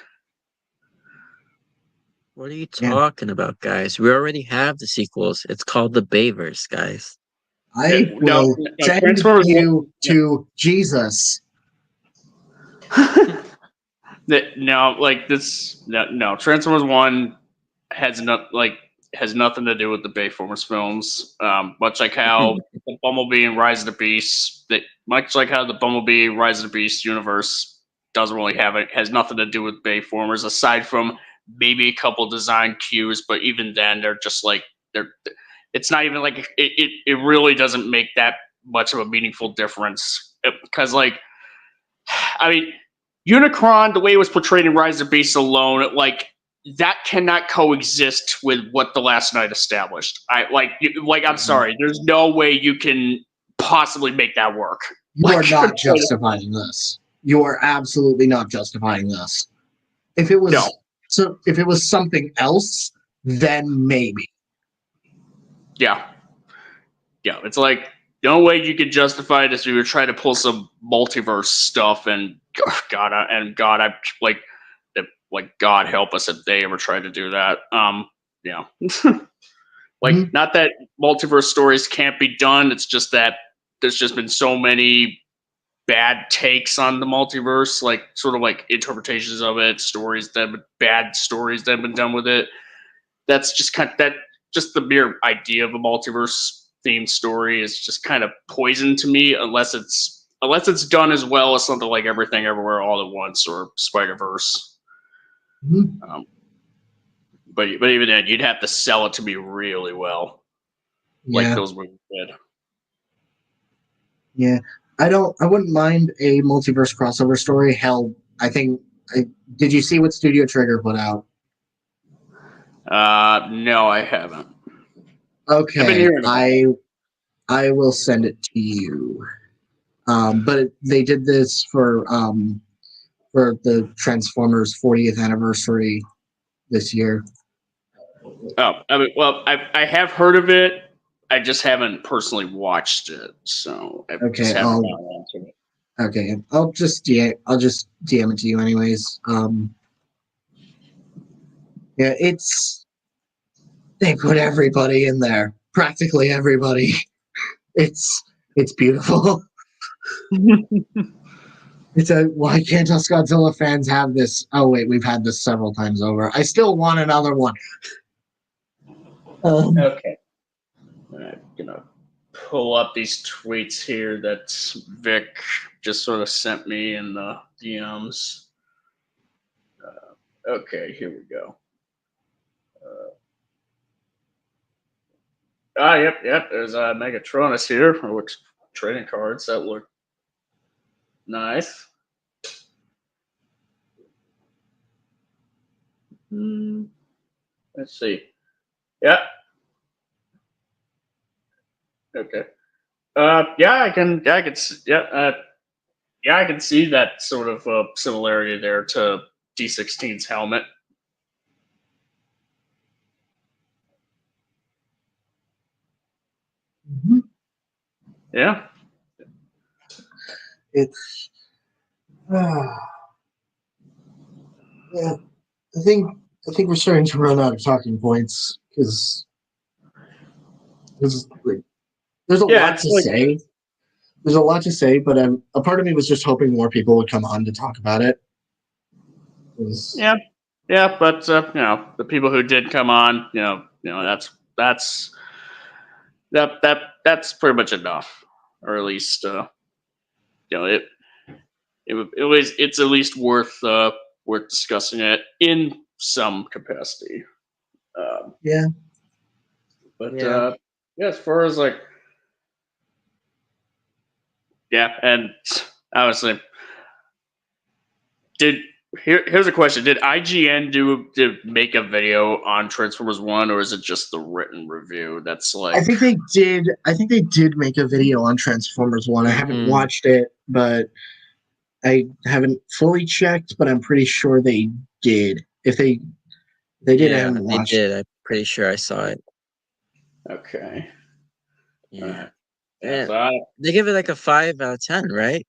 What are you talking about, guys? We already have the sequels. It's called the Bayverse, guys. I will send you to Jesus. Transformers 1 has nothing to do with the Bayformers films. Much like how the Bumblebee and Rise of the Beast, much like how the Bumblebee Rise of the Beast universe doesn't really has nothing to do with Bayformers aside from maybe a couple design cues, but even then they're just like it's not even like it really doesn't make that much of a meaningful difference because like I mean Unicron, the way it was portrayed in Rise of the Beasts alone, like that cannot coexist with what the Last Night established. I'm sorry, there's no way you can possibly make that work. You are not justifying this. You are absolutely not justifying this. If it was if it was something else, then maybe. Yeah. It's like the only way you could justify it is if you were trying to pull some multiverse stuff, and God, God help us if they ever tried to do that. Not that multiverse stories can't be done. It's just that there's just been so many bad takes on the multiverse, like sort of like interpretations of it, bad stories that have been done with it. That's just just the mere idea of a multiverse themed story is just kind of poison to me unless it's done as well as something like Everything Everywhere All at Once or Spider-Verse. But even then, you'd have to sell it to me really well, like those movies did. Yeah, I wouldn't mind a multiverse crossover story. Hell, did you see what Studio Trigger put out? No, I haven't. Okay, I've been hearing about it. I will send it to you. But they did this for the Transformers 40th anniversary this year. Oh, I have heard of it. I just haven't personally watched it, so I just haven't gotten onto it. Okay, I'll just DM it to you anyways. Yeah, they put everybody in there, practically everybody. It's beautiful. Why can't us Godzilla fans have this? Oh wait, we've had this several times over. I still want another one. Okay, I'm gonna pull up these tweets here that Vic just sort of sent me in the DMs. Okay, here we go. Yep. There's Megatronus here, which trading cards that look nice. Let's see. Yeah. Okay. I can see that sort of similarity there to D16's helmet. Yeah. It's yeah. I think we're starting to run out of talking points because there's a lot to say. There's a lot to say, but a part of me was just hoping more people would come on to talk about it. Yeah, but the people who did come on, that's pretty much enough, or at least it's at least worth discussing it in some capacity. But as far as and obviously, here's a question: did IGN make a video on Transformers 1, or is it just the written review? That's like I think they did. I think they did make a video on Transformers 1. I haven't watched it, but I haven't fully checked. But I'm pretty sure they did. If they did, I haven't watched. They did. I'm pretty sure I saw it. Okay. Yeah. They give it like a 5 out of 10, right?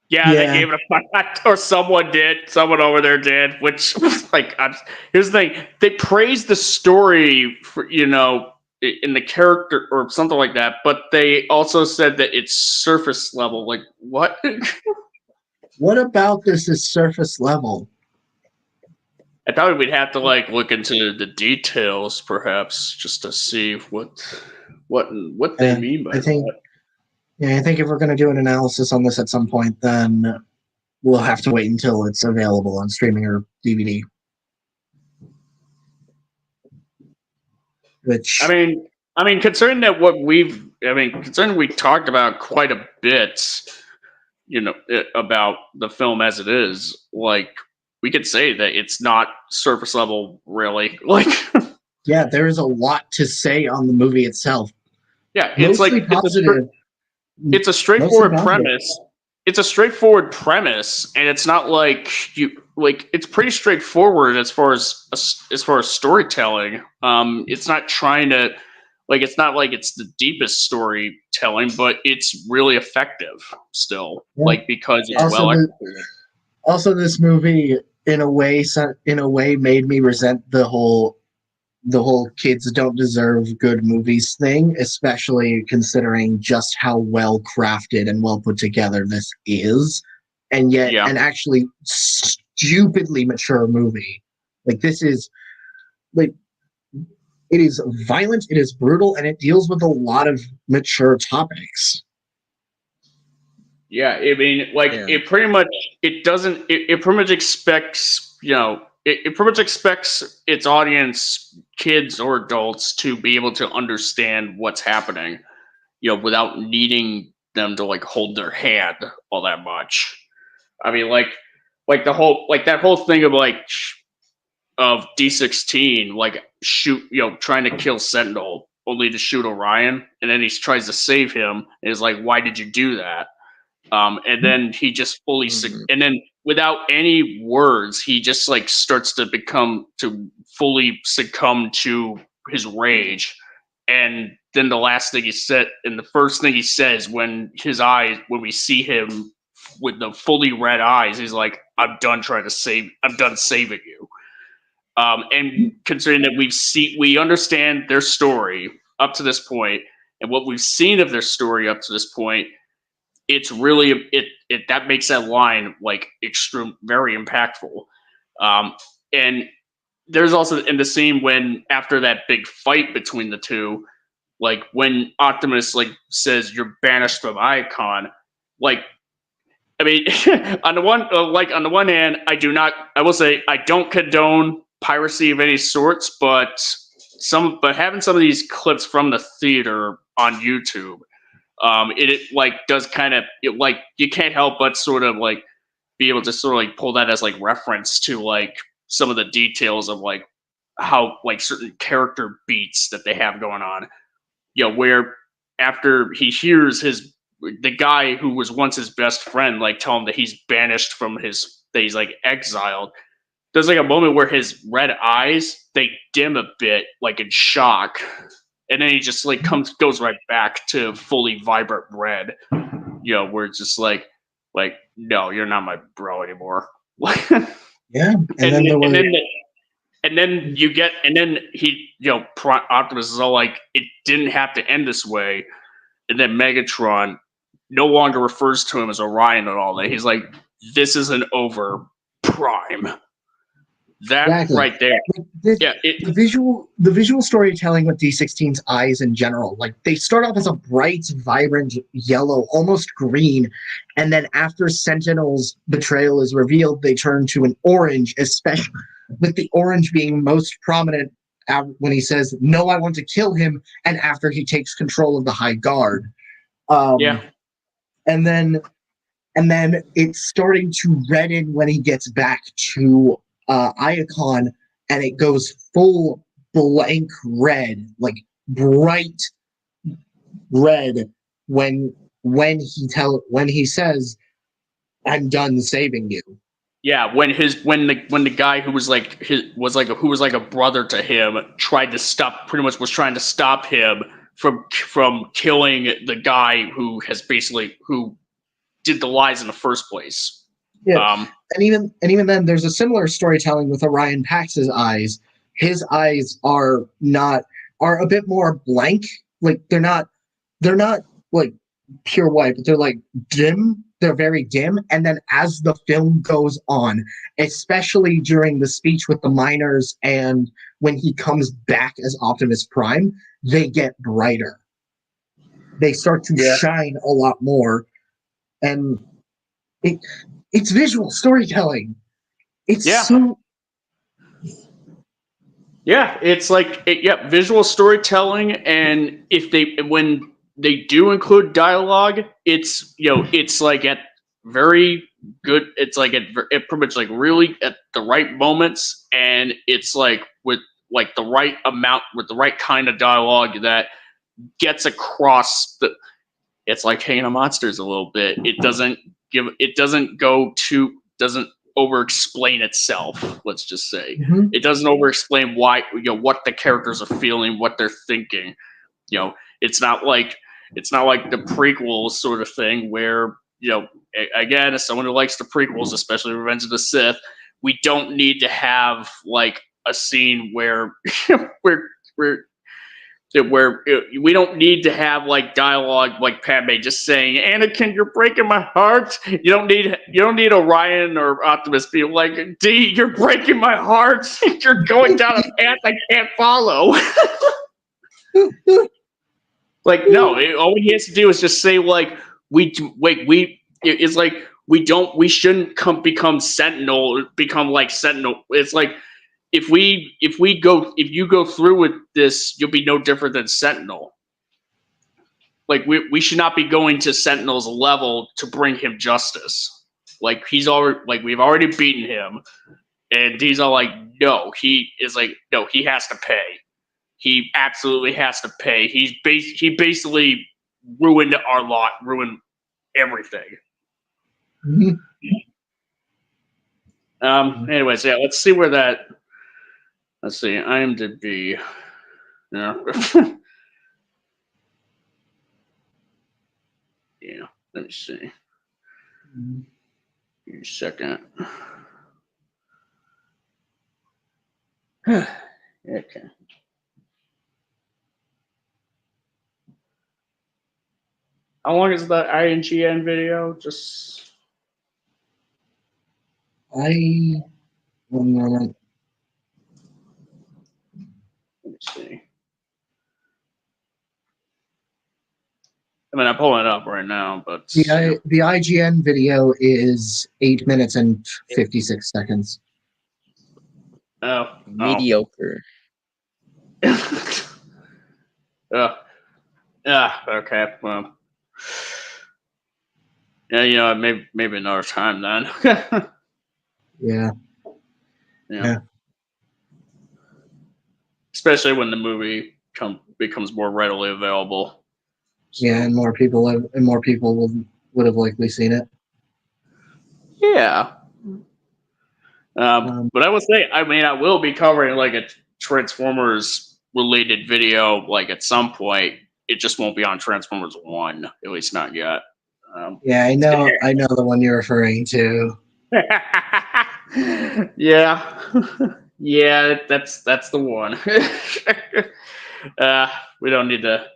Yeah, they gave it a 5, or someone did. Someone over there did. Which, here's the thing: they praised the story for in the character or something like that, but they also said that it's surface level. Like what? What about this is surface level? I thought we'd have to look into the details, perhaps, just to see what they mean by that. Yeah, I think if we're going to do an analysis on this at some point, then we'll have to wait until it's available on streaming or DVD. Which, I mean, I mean, concerning we talked about quite a bit, about the film as it is, like, we could say that it's not surface level, really. Like, Yeah, there is a lot to say on the movie itself. yeah, Mostly positive. it's a Mostly straightforward positive. premise. It's a straightforward premise, and it's not like it's pretty straightforward as far as storytelling. It's not trying to it's not like it's the deepest storytelling, but it's really effective still. Yeah. Like, because it's Yeah. Also, well the, executed. also this movie in a way made me resent the whole kids don't deserve good movies thing, especially considering just how well crafted and well put together this is, and yet Yeah. an actually stupidly mature movie. Like, this is like, it is violent, it is brutal, and it deals with a lot of mature topics. Yeah, I mean, like, Yeah. it pretty much it doesn't it pretty much expects it pretty much expects its audience, kids or adults, to be able to understand what's happening, without needing them to like hold their hand all that much. I mean, like that whole thing of of D16, like, trying to kill Sentinel only to shoot Orion, and then he tries to save him and is like, why did you do that? And then he just Mhm. and then without any words, he just like starts to fully succumb to his rage. And then the first thing he says when we see him with the fully red eyes, he's like, I'm done saving you. And considering that we understand their story up to this point, and what we've seen of their story up to this point, it's really that makes that line like very impactful. And there's also in the scene when after that big fight between the two, like when Optimus like says you're banished from Icon, like, I mean, on the one hand, I will say I don't condone piracy of any sorts, but having some of these clips from the theater on YouTube, it like does kind of like you can't help but sort of like be able to sort of like pull that as like reference to like some of the details of like how like certain character beats that they have going on. Where after he hears the guy who was once his best friend like tell him that he's banished from that he's like exiled. There's like a moment where his red eyes they dim a bit, like in shock, and then he just like goes right back to fully vibrant red. Where it's just like no, you're not my bro anymore. Yeah, and then there was and then you get and then he Optimus is all like, it didn't have to end this way. And then Megatron no longer refers to him as Orion at all. He's like, this isn't over, Prime. That exactly right there. the, Yeah, the visual storytelling with D16's eyes in general, like, they start off as a bright, vibrant yellow, almost green, and then after Sentinel's betrayal is revealed, they turn to an orange, especially with the orange being most prominent when he says, "No, I want to kill him," and after he takes control of the High Guard. yeah, And then it's starting to redden when he gets back to Iacon, and it goes full blank red, like bright red, when he says, "I'm done saving you." yeah. When the guy who was like who was like a brother to him was trying to stop him from killing the guy who did the lies in the first place. Yeah, Um, and even then, there's a similar storytelling with Orion Pax's eyes. His eyes are a bit more blank. Like, they're not like pure white, but they're like dim. They're very dim. And then as the film goes on, especially during the speech with the miners and when he comes back as Optimus Prime, they get brighter. They start to Yeah. shine a lot more. And it it's visual storytelling. It's Yeah. so Yeah, it's like visual storytelling, and if they when they do include dialogue, it's it's like at very good. It's like at pretty much like really at the right moments, and it's like with like the right amount with the right kind of dialogue that gets across the. It's like Hanging on Monsters a little bit. It doesn't go too doesn't over explain itself. Let's just say it doesn't over explain why what the characters are feeling, what they're thinking. It's not like the prequels sort of thing where again, as someone who likes the prequels, especially Revenge of the Sith, we don't need to have like a scene where where we don't need to have like dialogue like Padme just saying, "Anakin, you're breaking my heart." You don't need Orion or Optimus being like, "D, you're breaking my heart. You're going down a path I can't follow." Like, no, all he has to do is just say like, it's like we shouldn't become Sentinel, become like Sentinel. It's like if you go through with this, you'll be no different than Sentinel. Like we should not be going to Sentinel's level to bring him justice. Like we've already beaten him, and he's all like, no, he has to pay. He absolutely has to pay. He basically ruined our lot, ruined everything. Anyways, yeah, let's see where that. Let's see, IMDb. Yeah. Yeah. Let me see. Give me a second. Okay. How long is the INGN video? Just. One moment. Let me see. I mean, I'm pulling it up right now, but The IGN video is 8 minutes and 56 seconds. Mediocre. Okay. Well. Yeah, maybe another time then. Yeah. Especially when the movie becomes more readily available. So. Yeah, and more people would have likely seen it. Yeah. But I will say, I mean, I will be covering like a Transformers related video like at some point. It just won't be on Transformers 1, at least not yet. Yeah, I know the one you're referring to. Yeah. Yeah, that's the one. We don't need to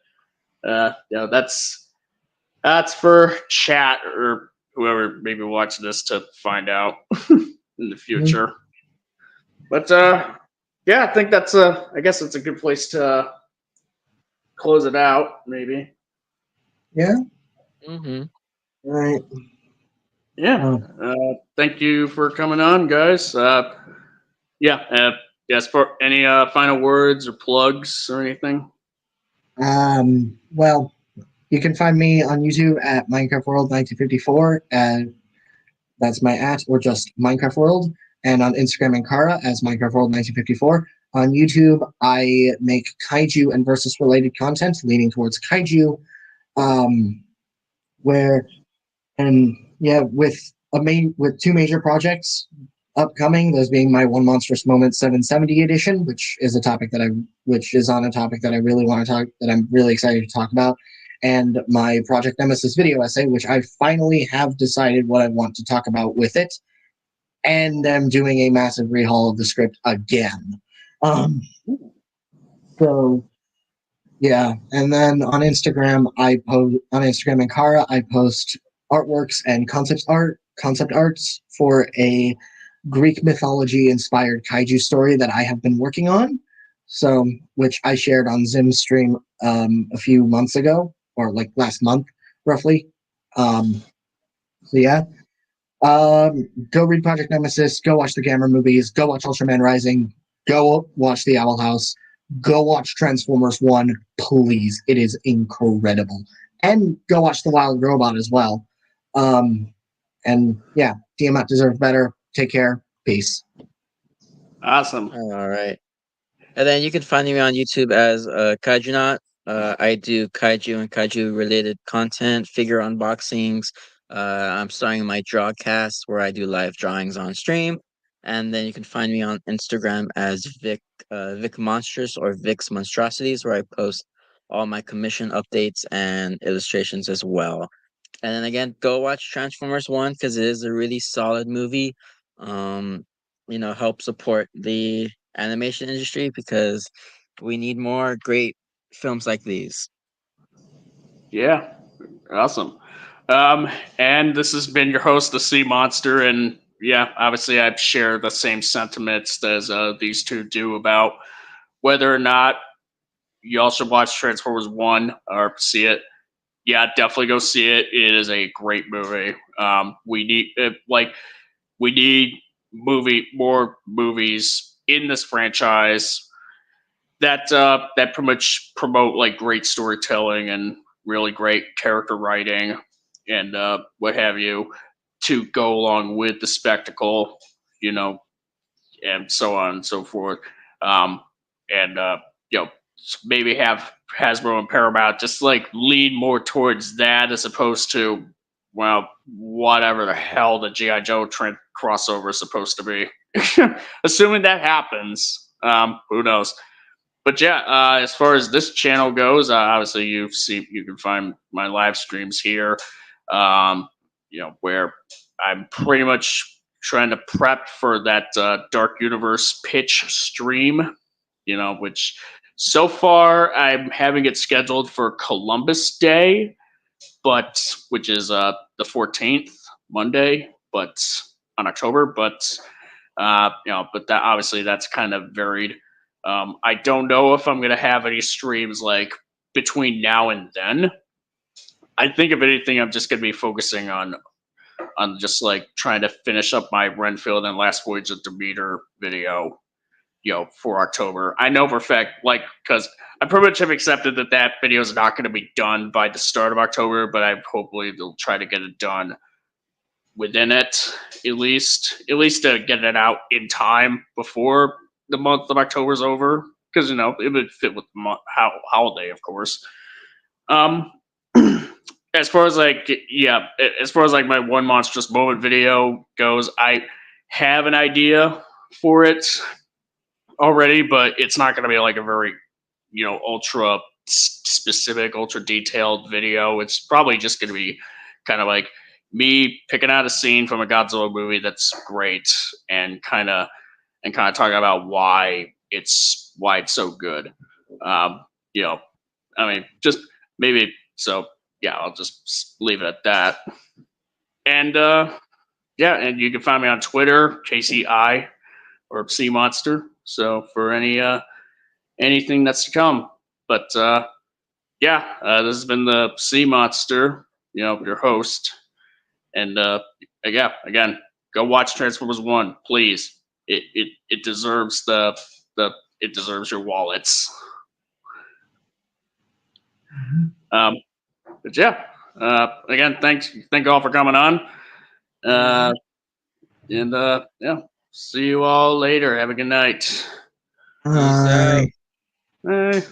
that's for chat or whoever maybe watch this to find out in the future. But yeah, I think I guess it's a good place to close it out, maybe. Yeah. Mm-hmm. All right. Yeah. Thank you for coming on, guys. Yes, for any final words or plugs or anything. Well, you can find me on YouTube at Minecraft World 1954, and that's my @ or just Minecraft World, and on Instagram and Kara as Minecraft World 1954. On YouTube, I make kaiju and versus related content leaning towards kaiju, with two major projects upcoming, those being my One Monstrous Moment 770 edition, which is on a topic that I really want to talk, that I'm really excited to talk about, and my Project Nemesis video essay, which I finally have decided what I want to talk about with it, and I'm doing a massive rehaul of the script again. So yeah, and then on Instagram and Kara, I post artworks and concept arts for a Greek mythology inspired kaiju story that I have been working on. So, which I shared on Zim's stream a few months ago, or like last month, roughly. So yeah, go read Project Nemesis. Go watch the Gamera movies. Go watch Ultraman Rising. go watch The Owl House. Go watch Transformers 1, please. It is incredible. And go watch The Wild Robot as well. And yeah, Tiamat deserves better. Take care. Peace. Awesome. All right. And then you can find me on YouTube as Kaijunaut. I do kaiju and kaiju related content, figure unboxings. I'm starting my drawcast where I do live drawings on stream. And then you can find me on Instagram as Vic Monstrous or Vic's Monstrosities, where I post all my commission updates and illustrations as well. And then again, go watch Transformers 1 because it is a really solid movie. Um, help support the animation industry because we need more great films like these. Yeah, awesome. And this has been your host, the Sea Monster, and yeah, obviously I share the same sentiments as these two do about whether or not you all should watch Transformers 1 or see it. Yeah, definitely go see it. It is a great movie. We need we need more movies in this franchise that pretty much promote like great storytelling and really great character writing and what have you to go along with the spectacle, you know, and so on and so forth. And you know, maybe have Hasbro and Paramount just like lean more towards that as opposed to well, whatever the hell the GI Joe crossover is supposed to be. Assuming that happens, who knows? But yeah, as far as this channel goes, obviously you can find my live streams here. Where I'm pretty much trying to prep for that Dark Universe pitch stream. Which so far I'm having it scheduled for Columbus Day, but which is the 14th Monday, but on October. But but that obviously that's kind of varied. I don't know if I'm gonna have any streams like between now and then. I think if anything, I'm just gonna be focusing on just like trying to finish up my Renfield and Last Voyage of Demeter video, for October. I know for a fact, like, because I pretty much have accepted that video is not going to be done by the start of October, but I hopefully they'll try to get it done within it, at least to get it out in time before the month of October is over, because it would fit with the holiday, of course. As far as my one monstrous moment video goes, I have an idea for it already, but it's not going to be like a very ultra specific, ultra detailed video. It's probably just going to be kind of like me picking out a scene from a Godzilla movie that's great and kind of talking about why it's so good. I mean, just maybe. So yeah, I'll just leave it at that. And yeah, and you can find me on Twitter, KCI or Sea Monster. So for anything that's to come. But yeah, this has been the Sea Monster, your host. And yeah, again, go watch Transformers 1, please. It deserves it deserves your wallets. But yeah, again, thank you all for coming on. And yeah, see you all later. Have a good night. Peace out. Bye.